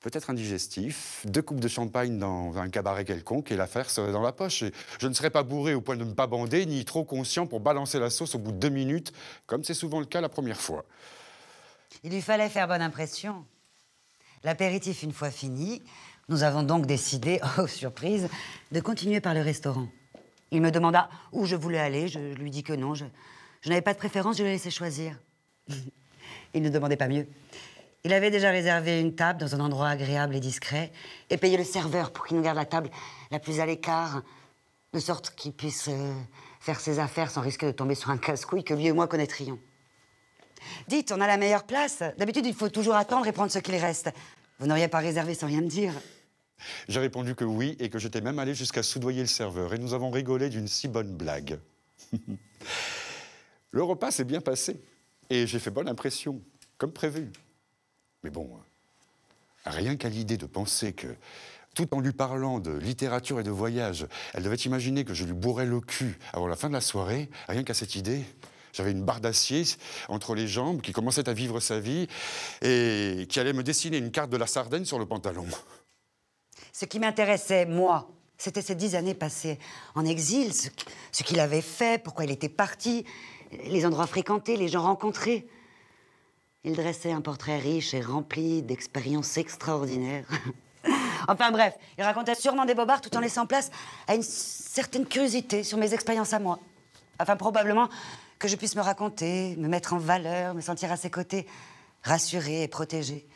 peut-être un digestif, 2 coupes de champagne dans un cabaret quelconque et l'affaire serait dans la poche. Et je ne serais pas bourré au point de ne pas bander, ni trop conscient pour balancer la sauce au bout de 2 minutes, comme c'est souvent le cas la première fois. Il lui fallait faire bonne impression. L'apéritif une fois fini, nous avons donc décidé, oh surprise, de continuer par le restaurant. Il me demanda où je voulais aller, je lui dis que non, je n'avais pas de préférence, je le laissais choisir. Il ne demandait pas mieux. Il avait déjà réservé une table dans un endroit agréable et discret et payé le serveur pour qu'il nous garde la table la plus à l'écart, de sorte qu'il puisse faire ses affaires sans risquer de tomber sur un casse-couille que lui et moi connaîtrions. Dites, on a la meilleure place. D'habitude, il faut toujours attendre et prendre ce qu'il reste. Vous n'auriez pas réservé sans rien me dire? J'ai répondu que oui et que j'étais même allé jusqu'à soudoyer le serveur. Et nous avons rigolé d'une si bonne blague. Le repas s'est bien passé. Et j'ai fait bonne impression, comme prévu. Mais bon, rien qu'à l'idée de penser que, tout en lui parlant de littérature et de voyage, elle devait imaginer que je lui bourrais le cul avant la fin de la soirée, rien qu'à cette idée, j'avais une barre d'acier entre les jambes qui commençait à vivre sa vie et qui allait me dessiner une carte de la Sardaigne sur le pantalon. Ce qui m'intéressait, moi, c'était ces 10 années passées en exil, ce qu'il avait fait, pourquoi il était parti, les endroits fréquentés, les gens rencontrés. Il dressait un portrait riche et rempli d'expériences extraordinaires. Enfin bref, il racontait sûrement des bobards tout en laissant place à une certaine curiosité sur mes expériences à moi. Enfin, probablement que je puisse me raconter, me mettre en valeur, me sentir à ses côtés, rassurée et protégée.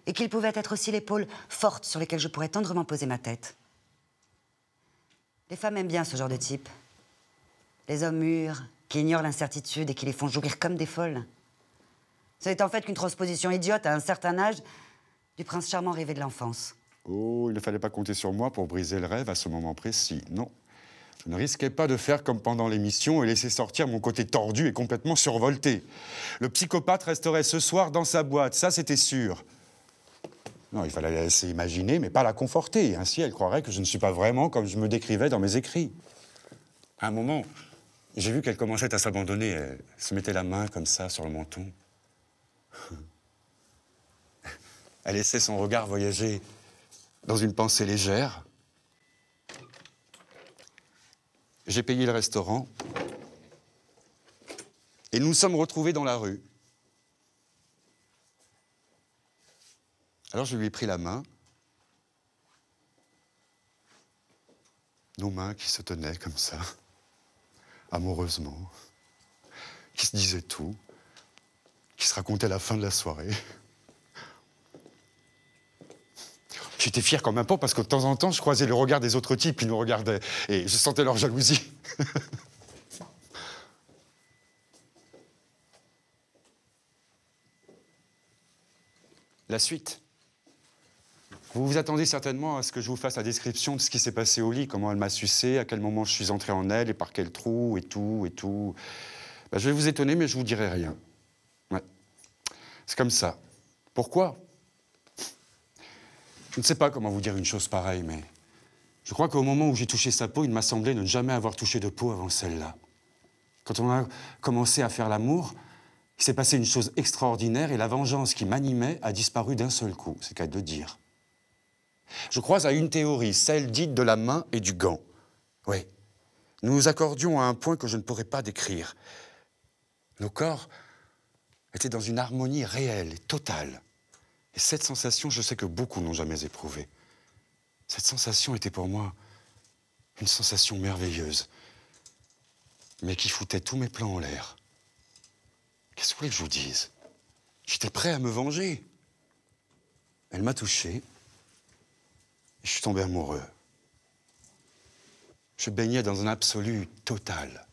Et qu'il pouvait être aussi l'épaule forte sur lesquelles je pourrais tendrement poser ma tête. Les femmes aiment bien ce genre de type. Les hommes mûrs, qui ignorent l'incertitude et qui les font jouir comme des folles. Ce n'est en fait qu'une transposition idiote à un certain âge du prince charmant rêvé de l'enfance. Oh, il ne fallait pas compter sur moi pour briser le rêve à ce moment précis, non. Je ne risquais pas de faire comme pendant l'émission et laisser sortir mon côté tordu et complètement survolté. Le psychopathe resterait ce soir dans sa boîte, ça c'était sûr. Non, il fallait la laisser imaginer, mais pas la conforter. Ainsi, elle croirait que je ne suis pas vraiment comme je me décrivais dans mes écrits. À un moment, j'ai vu qu'elle commençait à s'abandonner. Elle se mettait la main comme ça sur le menton. Elle laissait son regard voyager dans une pensée légère. J'ai payé le restaurant et nous nous sommes retrouvés dans la rue. Alors je lui ai pris la main, nos mains qui se tenaient comme ça, amoureusement, qui se disaient tout, qui se racontaient la fin de la soirée. J'étais fier comme un porc parce que de temps en temps, je croisais le regard des autres types qui nous regardaient et je sentais leur jalousie. La suite. Vous vous attendez certainement à ce que je vous fasse la description de ce qui s'est passé au lit, comment elle m'a sucé, à quel moment je suis entré en elle et par quel trou, et tout, et tout. Ben, je vais vous étonner, mais je vous dirai rien. Ouais. C'est comme ça. Pourquoi? Je ne sais pas comment vous dire une chose pareille, mais je crois qu'au moment où j'ai touché sa peau, il m'a semblé ne jamais avoir touché de peau avant celle-là. Quand on a commencé à faire l'amour, il s'est passé une chose extraordinaire et la vengeance qui m'animait a disparu d'un seul coup, c'est qu'à de dire. Je crois à une théorie, celle dite de la main et du gant. Oui, nous nous accordions à un point que je ne pourrais pas décrire. Nos corps étaient dans une harmonie réelle et totale. Et cette sensation, je sais que beaucoup n'ont jamais éprouvée. Cette sensation était pour moi une sensation merveilleuse, mais qui foutait tous mes plans en l'air. Qu'est-ce que vous voulez que je vous dise? J'étais prêt à me venger. Elle m'a touché. Je suis tombé amoureux. Je baignais dans un absolu total.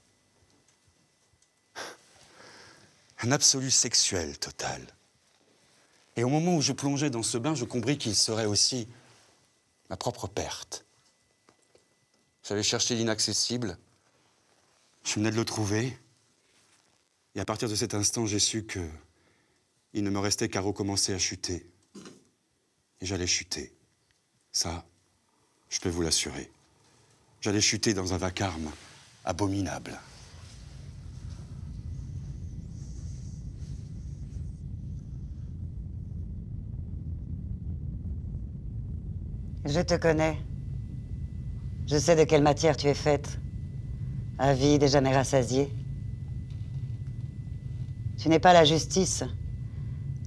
Un absolu sexuel total. Et au moment où je plongeais dans ce bain, je compris qu'il serait aussi ma propre perte. J'avais cherché l'inaccessible. Je venais de le trouver. Et à partir de cet instant, j'ai su que il ne me restait qu'à recommencer à chuter. Et j'allais chuter. Ça, je peux vous l'assurer. J'allais chuter dans un vacarme abominable. Je te connais. Je sais de quelle matière tu es faite. Avide et jamais rassasiée. Tu n'es pas la justice.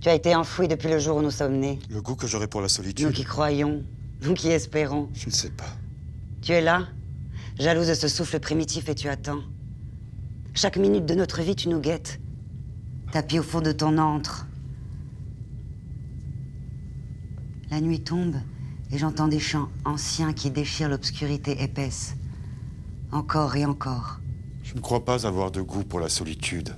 Tu as été enfoui depuis le jour où nous sommes nés. Le goût que j'aurai pour la solitude. Nous qui croyons, nous qui espérons. Je ne sais pas. Tu es là, jalouse de ce souffle primitif et tu attends. Chaque minute de notre vie, tu nous guettes. Tapis au fond de ton antre. La nuit tombe et j'entends des chants anciens qui déchirent l'obscurité épaisse. Encore et encore. Je ne crois pas avoir de goût pour la solitude.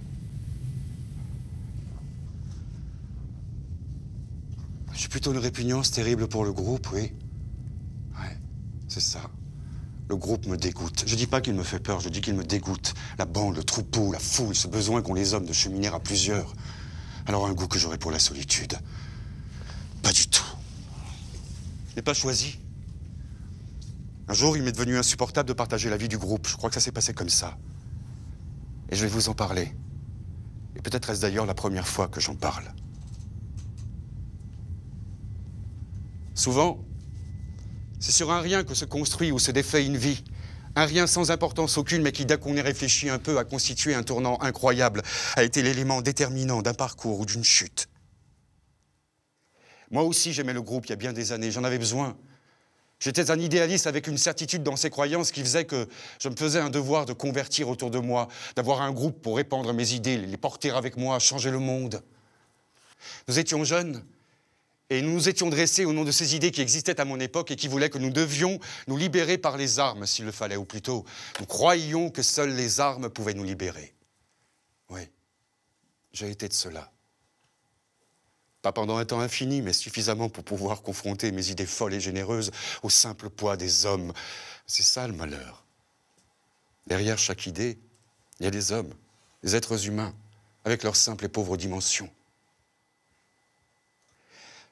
J'ai plutôt une répugnance terrible pour le groupe, oui. Ouais, c'est ça. Le groupe me dégoûte. Je dis pas qu'il me fait peur, je dis qu'il me dégoûte. La bande, le troupeau, la foule, ce besoin qu'ont les hommes de cheminer à plusieurs. Alors un goût que j'aurais pour la solitude. Pas du tout. Je n'ai pas choisi. Un jour, il m'est devenu insupportable de partager la vie du groupe. Je crois que ça s'est passé comme ça. Et je vais vous en parler. Et peut-être est-ce d'ailleurs la première fois que j'en parle. Souvent, c'est sur un rien que se construit ou se défait une vie. Un rien sans importance aucune, mais qui, dès qu'on y réfléchit un peu, a constitué un tournant incroyable, a été l'élément déterminant d'un parcours ou d'une chute. Moi aussi, j'aimais le groupe il y a bien des années, j'en avais besoin. J'étais un idéaliste avec une certitude dans ses croyances qui faisait que je me faisais un devoir de convertir autour de moi, d'avoir un groupe pour répandre mes idées, les porter avec moi, changer le monde. Nous étions jeunes. Et nous nous étions dressés au nom de ces idées qui existaient à mon époque et qui voulaient que nous devions nous libérer par les armes, s'il le fallait, ou plutôt, nous croyions que seules les armes pouvaient nous libérer. Oui, j'ai été de cela. Pas pendant un temps infini, mais suffisamment pour pouvoir confronter mes idées folles et généreuses au simple poids des hommes. C'est ça le malheur. Derrière chaque idée, il y a des hommes, des êtres humains, avec leurs simples et pauvres dimensions.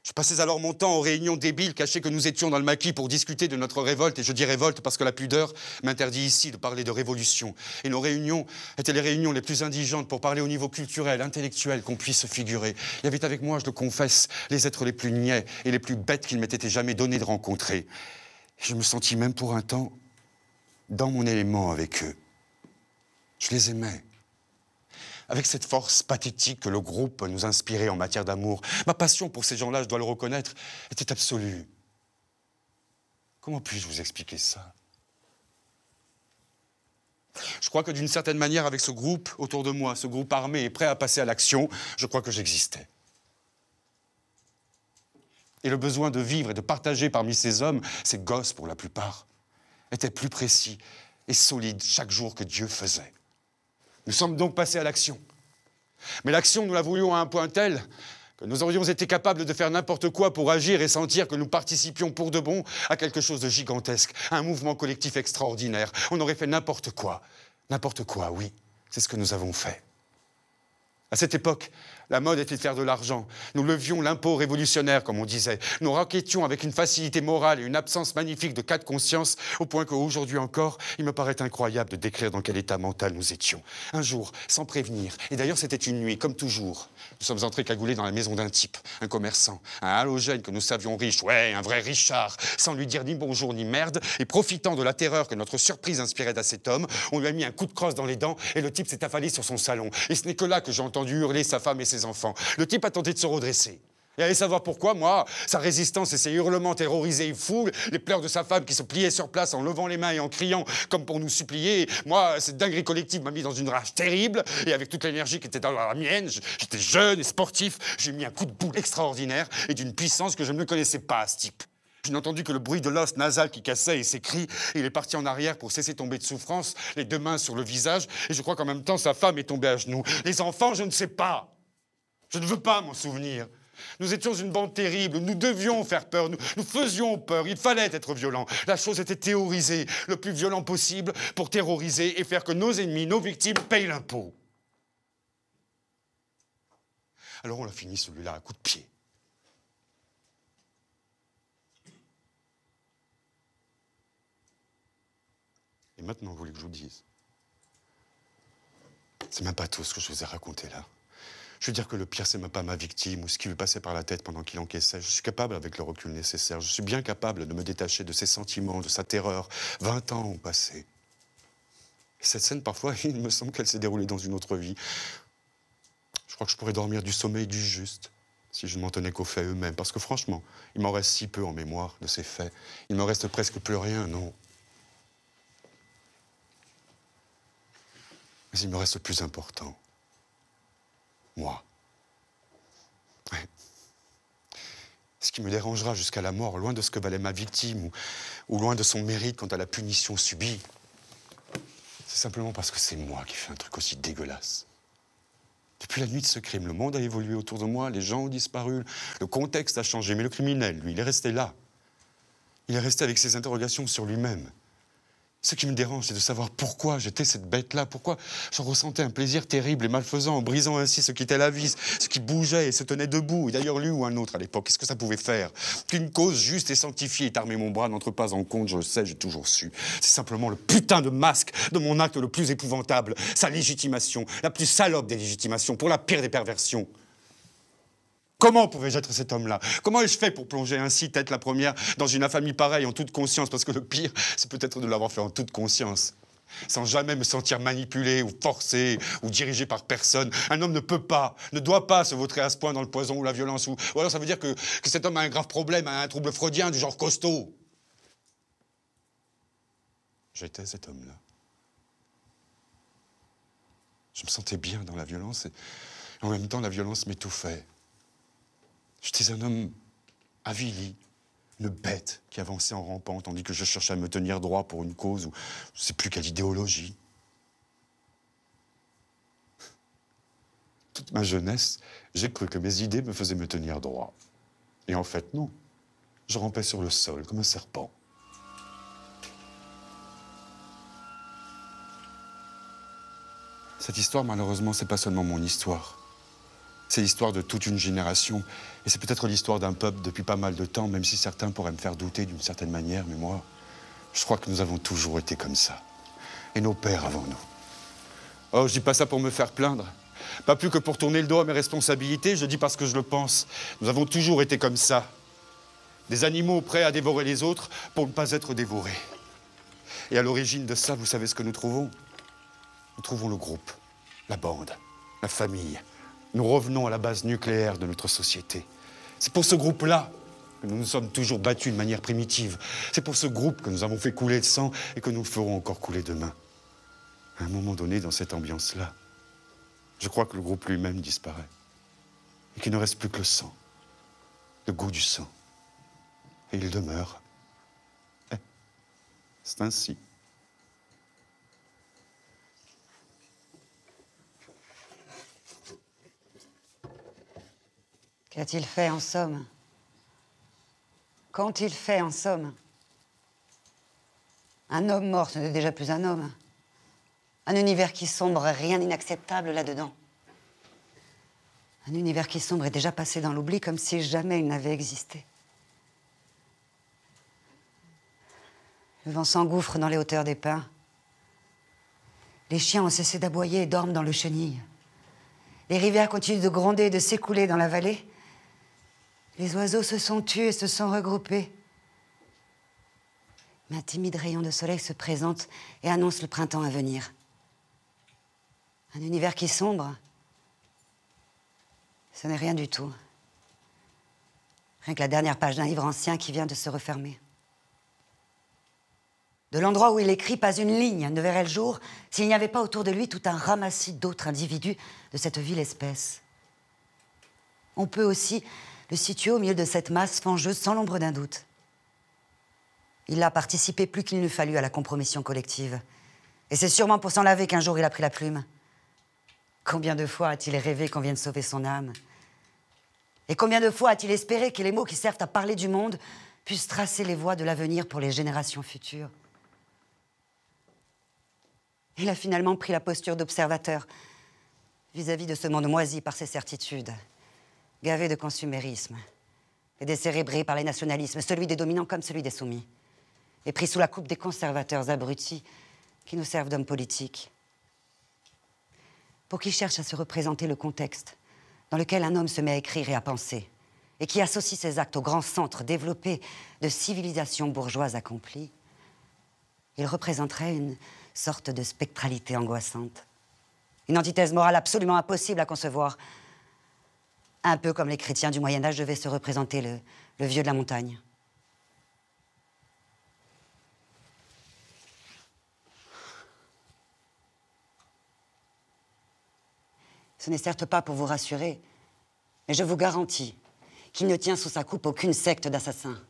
Je passais alors mon temps aux réunions débiles cachées que nous étions dans le maquis pour discuter de notre révolte, et je dis révolte parce que la pudeur m'interdit ici de parler de révolution. Et nos réunions étaient les réunions les plus indigentes pour parler au niveau culturel, intellectuel qu'on puisse se figurer. Il y avait avec moi, je le confesse, les êtres les plus niais et les plus bêtes qu'il m'était jamais donné de rencontrer. Et je me sentis même pour un temps dans mon élément avec eux. Je les aimais. Avec cette force pathétique que le groupe nous inspirait en matière d'amour. Ma passion pour ces gens-là, je dois le reconnaître, était absolue. Comment puis-je vous expliquer ça? Je crois que d'une certaine manière, avec ce groupe autour de moi, ce groupe armé et prêt à passer à l'action, je crois que j'existais. Et le besoin de vivre et de partager parmi ces hommes, ces gosses pour la plupart, était plus précis et solide chaque jour que Dieu faisait. Nous sommes donc passés à l'action. Mais l'action, nous la voulions à un point tel que nous aurions été capables de faire n'importe quoi pour agir et sentir que nous participions pour de bon à quelque chose de gigantesque, à un mouvement collectif extraordinaire. On aurait fait n'importe quoi. N'importe quoi, oui. C'est ce que nous avons fait. À cette époque, la mode était de faire de l'argent. Nous levions l'impôt révolutionnaire, comme on disait. Nous raquettions avec une facilité morale et une absence magnifique de cas de conscience, au point qu'aujourd'hui encore, il me paraît incroyable de décrire dans quel état mental nous étions. Un jour, sans prévenir, et d'ailleurs c'était une nuit, comme toujours, nous sommes entrés cagoulés dans la maison d'un type, un commerçant, un halogène que nous savions riche, ouais, un vrai Richard, sans lui dire ni bonjour ni merde, et profitant de la terreur que notre surprise inspirait à cet homme, on lui a mis un coup de crosse dans les dents, et le type s'est affalé sur son salon. Et ce n'est que là que j'ai entendu hurler sa femme et ses enfants. Le type a tenté de se redresser. Et allez savoir pourquoi, moi, sa résistance et ses hurlements terrorisaient une foule, les pleurs de sa femme qui se pliait sur place en levant les mains et en criant comme pour nous supplier. Moi, cette dinguerie collective m'a mis dans une rage terrible, et avec toute l'énergie qui était dans la mienne, j'étais jeune et sportif, j'ai mis un coup de boule extraordinaire et d'une puissance que je ne connaissais pas à ce type. Je n'ai entendu que le bruit de l'os nasal qui cassait et ses cris. Il est parti en arrière pour cesser tomber de souffrance, les deux mains sur le visage, et je crois qu'en même temps, sa femme est tombée à genoux. Les enfants, je ne sais pas. Je ne veux pas m'en souvenir. Nous étions une bande terrible, nous devions faire peur, nous faisions peur, il fallait être violent. La chose était théorisée, le plus violent possible, pour terroriser et faire que nos ennemis, nos victimes, payent l'impôt. Alors on l'a fini celui-là à coups de pied. Et maintenant, vous voulez que je vous dise? C'est même pas tout ce que je vous ai raconté là. Je veux dire que le pire, c'est même pas ma victime ou ce qui lui passait par la tête pendant qu'il encaissait. Je suis capable avec le recul nécessaire. Je suis bien capable de me détacher de ses sentiments, de sa terreur. 20 ans ont passé. Et cette scène, parfois, il me semble qu'elle s'est déroulée dans une autre vie. Je crois que je pourrais dormir du sommeil du juste. si je ne m'en tenais qu'aux faits eux-mêmes. Parce que franchement, il m'en reste si peu en mémoire de ces faits. Il me reste presque plus rien, non. Mais il me reste le plus important. Moi. Ouais. Ce qui me dérangera jusqu'à la mort, loin de ce que valait ma victime, ou loin de son mérite quant à la punition subie, c'est simplement parce que c'est moi qui fais un truc aussi dégueulasse. Depuis la nuit de ce crime, le monde a évolué autour de moi, les gens ont disparu, le contexte a changé, mais le criminel, lui, il est resté là. Il est resté avec ses interrogations sur lui-même. Ce qui me dérange, c'est de savoir pourquoi j'étais cette bête-là, pourquoi je ressentais un plaisir terrible et malfaisant en brisant ainsi ce qui était la vie, ce qui bougeait et se tenait debout. Et d'ailleurs, lui ou un autre à l'époque, qu'est-ce que ça pouvait faire? Qu'une cause juste et sanctifiée est armée mon bras n'entre pas en compte, je le sais, j'ai toujours su. C'est simplement le putain de masque de mon acte le plus épouvantable, sa légitimation, la plus salope des légitimations, pour la pire des perversions. Comment pouvais-je être cet homme-là? Comment ai-je fait pour plonger ainsi, tête la première, dans une infamie pareille, en toute conscience? Parce que le pire, c'est peut-être de l'avoir fait en toute conscience. Sans jamais me sentir manipulé, ou forcé, ou dirigé par personne. Un homme ne peut pas, ne doit pas se vautrer à ce point dans le poison ou la violence. Ou alors ça veut dire que cet homme a un grave problème, a un trouble freudien du genre costaud. J'étais cet homme-là. Je me sentais bien dans la violence, et en même temps, la violence m'étouffait. J'étais un homme avili, une bête qui avançait en rampant, tandis que je cherchais à me tenir droit pour une cause ou je ne sais plus quelle idéologie. Toute ma jeunesse, j'ai cru que mes idées me faisaient me tenir droit. Et en fait, non. Je rampais sur le sol comme un serpent. Cette histoire, malheureusement, c'est pas seulement mon histoire. C'est l'histoire de toute une génération. Et c'est peut-être l'histoire d'un peuple depuis pas mal de temps, même si certains pourraient me faire douter d'une certaine manière. Mais moi, je crois que nous avons toujours été comme ça. Et nos pères avant nous. Oh, je dis pas ça pour me faire plaindre. Pas plus que pour tourner le dos à mes responsabilités, je dis parce que je le pense. Nous avons toujours été comme ça. Des animaux prêts à dévorer les autres pour ne pas être dévorés. Et à l'origine de ça, vous savez ce que nous trouvons? Nous trouvons le groupe, la bande, la famille. Nous revenons à la base nucléaire de notre société. C'est pour ce groupe-là que nous nous sommes toujours battus de manière primitive. C'est pour ce groupe que nous avons fait couler le sang et que nous le ferons encore couler demain. À un moment donné, dans cette ambiance-là, je crois que le groupe lui-même disparaît. Et qu'il ne reste plus que le sang, le goût du sang. Et il demeure. C'est ainsi. Qu'a-t-il fait en somme? Qu'ont-ils fait en somme? Un homme mort, ce n'est déjà plus un homme. Un univers qui sombre, rien d'inacceptable là-dedans. Un univers qui sombre est déjà passé dans l'oubli comme si jamais il n'avait existé. Le vent s'engouffre dans les hauteurs des pins. Les chiens ont cessé d'aboyer et dorment dans le chenil. Les rivières continuent de gronder et de s'écouler dans la vallée. Les oiseaux se sont tus et se sont regroupés. Mais un timide rayon de soleil se présente et annonce le printemps à venir. Un univers qui sombre, ce n'est rien du tout. Rien que la dernière page d'un livre ancien qui vient de se refermer. De l'endroit où il écrit, pas une ligne ne verrait le jour s'il n'y avait pas autour de lui tout un ramassis d'autres individus de cette vile espèce. On peut aussi le situer au milieu de cette masse fangeuse sans l'ombre d'un doute. Il a participé plus qu'il n'eût fallu à la compromission collective. Et c'est sûrement pour s'en laver qu'un jour il a pris la plume. Combien de fois a-t-il rêvé qu'on vienne sauver son âme? Et combien de fois a-t-il espéré que les mots qui servent à parler du monde puissent tracer les voies de l'avenir pour les générations futures? Il a finalement pris la posture d'observateur vis-à-vis de ce monde moisi par ses certitudes, gavé de consumérisme et décérébré par les nationalismes, celui des dominants comme celui des soumis, et pris sous la coupe des conservateurs abrutis qui nous servent d'hommes politiques. Pour qui cherche à se représenter le contexte dans lequel un homme se met à écrire et à penser, et qui associe ses actes au grand centre développé de civilisation bourgeoise accomplie, il représenterait une sorte de spectralité angoissante. Une antithèse morale absolument impossible à concevoir. Un peu comme les chrétiens du Moyen-Âge devaient se représenter le vieux de la montagne. Ce n'est certes pas pour vous rassurer, mais je vous garantis qu'il ne tient sous sa coupe aucune secte d'assassins.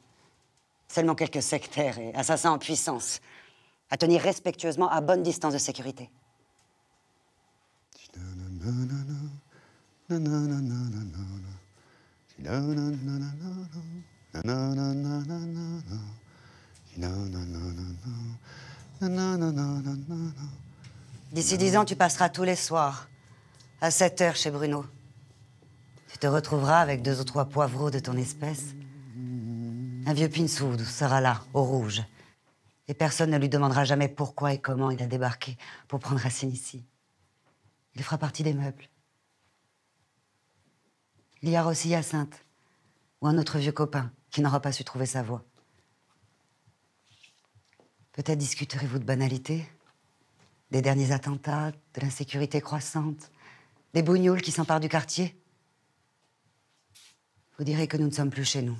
Seulement quelques sectaires et assassins en puissance, à tenir respectueusement à bonne distance de sécurité. D'ici 10 ans, tu passeras tous les soirs à 7 heures chez Bruno. Tu te retrouveras avec 2 ou 3 poivreaux de ton espèce. Un vieux pinsoud sera là, au rouge. Et personne ne lui demandera jamais pourquoi et comment il a débarqué pour prendre racine ici. Il fera partie des meubles. Il y aura aussi Hyacinthe, ou un autre vieux copain qui n'aura pas su trouver sa voie. Peut-être discuterez-vous de banalités, des derniers attentats, de l'insécurité croissante, des bougnoules qui s'emparent du quartier. Vous direz que nous ne sommes plus chez nous.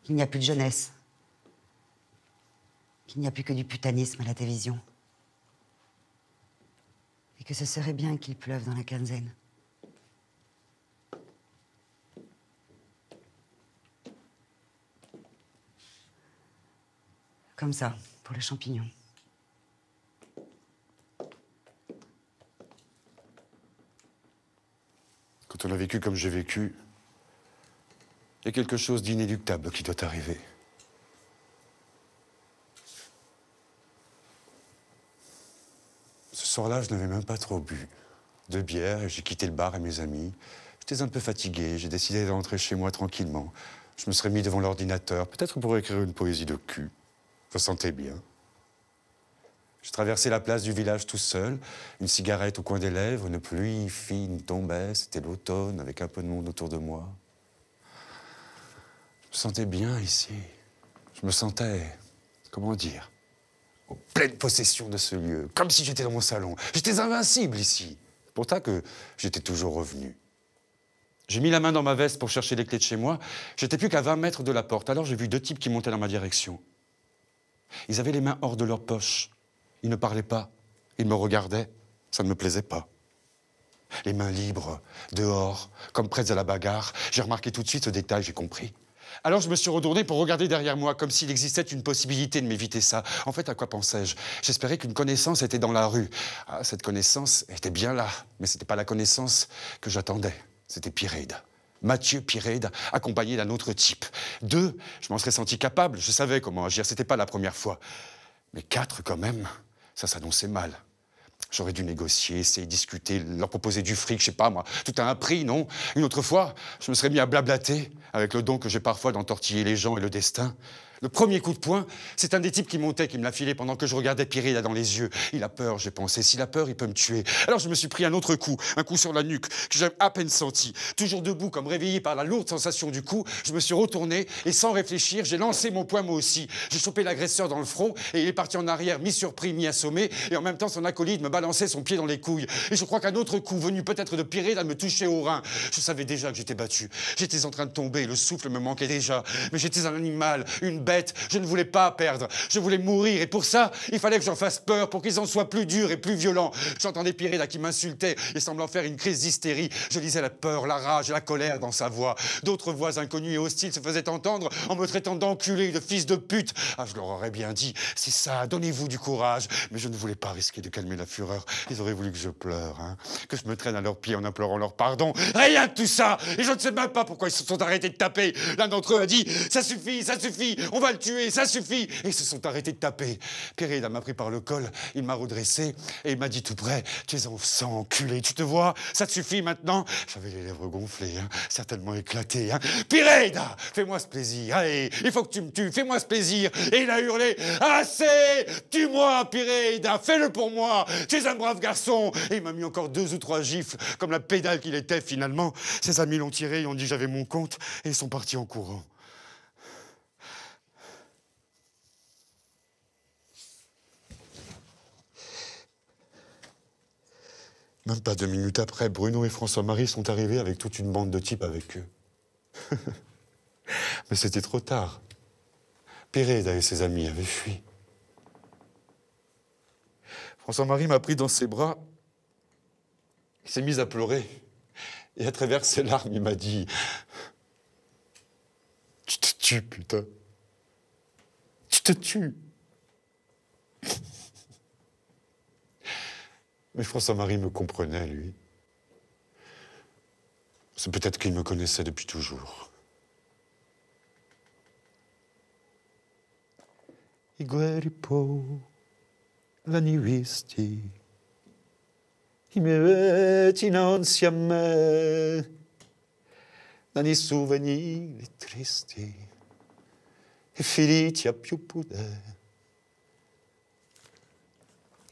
Qu'il n'y a plus de jeunesse. Qu'il n'y a plus que du putanisme à la télévision. Et que ce serait bien qu'il pleuve dans la quinzaine. Comme ça, pour les champignons. Quand on a vécu comme j'ai vécu, il y a quelque chose d'inéluctable qui doit arriver. Ce soir-là, je n'avais même pas trop bu. 2 bières et j'ai quitté le bar et mes amis. J'étais un peu fatigué, j'ai décidé de rentrer chez moi tranquillement. Je me serais mis devant l'ordinateur, peut-être pour écrire une poésie de cul. Je sentais bien. Je traversais la place du village tout seul, une cigarette au coin des lèvres, une pluie fine tombait, c'était l'automne, avec un peu de monde autour de moi. Je me sentais bien ici. Je me sentais, comment dire, en pleine possession de ce lieu, comme si j'étais dans mon salon. J'étais invincible ici. C'est pour ça que j'étais toujours revenu. J'ai mis la main dans ma veste pour chercher les clés de chez moi. J'étais plus qu'à 20 mètres de la porte. Alors j'ai vu 2 types qui montaient dans ma direction. Ils avaient les mains hors de leur poche. Ils ne parlaient pas. Ils me regardaient. Ça ne me plaisait pas. Les mains libres, dehors, comme prêtes à la bagarre. J'ai remarqué tout de suite ce détail, j'ai compris. Alors je me suis retourné pour regarder derrière moi, comme s'il existait une possibilité de m'éviter ça. En fait, à quoi pensais-je? J'espérais qu'une connaissance était dans la rue. Ah, cette connaissance était bien là, mais ce n'était pas la connaissance que j'attendais. C'était Pireide. Mathieu Pireide, accompagné d'un autre type. 2, je m'en serais senti capable, je savais comment agir, c'était pas la première fois. Mais 4, quand même, ça s'annonçait mal. J'aurais dû négocier, essayer de discuter, leur proposer du fric, je sais pas moi, tout à un prix, non? Une autre fois, je me serais mis à blablater, avec le don que j'ai parfois d'entortiller les gens et le destin. Le premier coup de poing, c'est un des types qui montait, qui me l'a filé pendant que je regardais Pireide dans les yeux. Il a peur, j'ai pensé. S'il a peur, il peut me tuer. Alors je me suis pris un autre coup, un coup sur la nuque, que j'ai à peine senti. Toujours debout, comme réveillé par la lourde sensation du coup, je me suis retourné et sans réfléchir, j'ai lancé mon poing moi aussi. J'ai chopé l'agresseur dans le front et il est parti en arrière, mi-surpris, mi-assommé. Et en même temps, son acolyte me balançait son pied dans les couilles. Et je crois qu'un autre coup, venu peut-être de Pireide, me touchait au rein. Je savais déjà que j'étais battu. J'étais en train de tomber, le souffle me manquait déjà. Mais j'étais un animal, une bête, je ne voulais pas perdre, je voulais mourir et pour ça, il fallait que j'en fasse peur pour qu'ils en soient plus durs et plus violents. J'entendais Pireide qui m'insultait et semblant faire une crise d'hystérie. Je lisais la peur, la rage et la colère dans sa voix. D'autres voix inconnues et hostiles se faisaient entendre en me traitant d'enculé, de fils de pute. Ah, je leur aurais bien dit, c'est ça, donnez-vous du courage. Mais je ne voulais pas risquer de calmer la fureur. Ils auraient voulu que je pleure, hein, que je me traîne à leurs pieds en implorant leur pardon. Rien de tout ça. Et je ne sais même pas pourquoi ils se sont arrêtés de taper. L'un d'entre eux a dit, ça suffit, on va le tuer. Ça suffit! Et ils se sont arrêtés de taper. Pireide m'a pris par le col, il m'a redressé et il m'a dit tout près, tu es en sang, enculé, tu te vois? Ça te suffit maintenant? J'avais les lèvres gonflées, hein, certainement éclatées. Hein. Pireide, fais-moi ce plaisir, allez, il faut que tu me tues, fais-moi ce plaisir. Et il a hurlé, assez! Tue-moi, Pireide, fais-le pour moi, tu es un brave garçon. Et il m'a mis encore 2 ou 3 gifles, comme la pédale qu'il était finalement. Ses amis l'ont tiré, ils ont dit que j'avais mon compte et ils sont partis en courant. Même pas 2 minutes après, Bruno et François-Marie sont arrivés avec toute une bande de types avec eux. Mais c'était trop tard. Péréda et ses amis avaient fui. François-Marie m'a pris dans ses bras. Il s'est mis à pleurer. Et à travers ses larmes, il m'a dit « Tu te tues, putain. Tu te tues. » Mais François-Marie me comprenait, lui. C'est peut-être qu'il me connaissait depuis toujours. I guerri po la nivisti, I miei vecchi innanzi a me, dai souvenir tristi e feriti a più potere.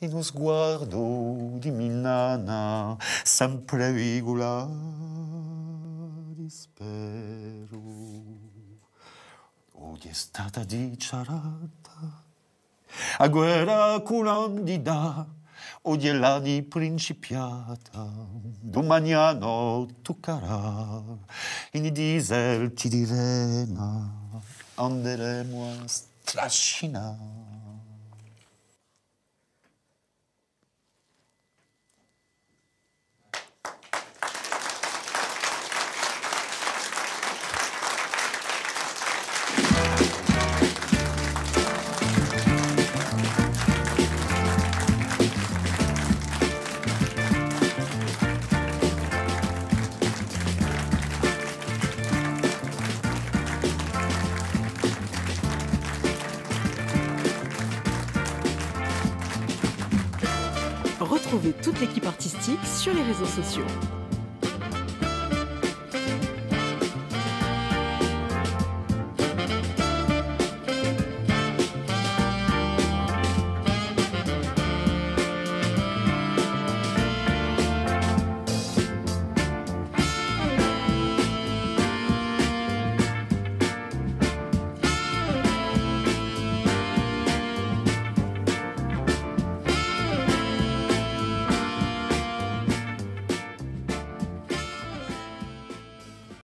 In uno sguardo di Milana, sempre vigula di spero. Oggi è stata dichiarata a guerra culandida, oggi è l'anni principiata, domani toccherà in deserti di Rena, anderemo a strascinare. Retrouvez toute l'équipe artistique sur les réseaux sociaux.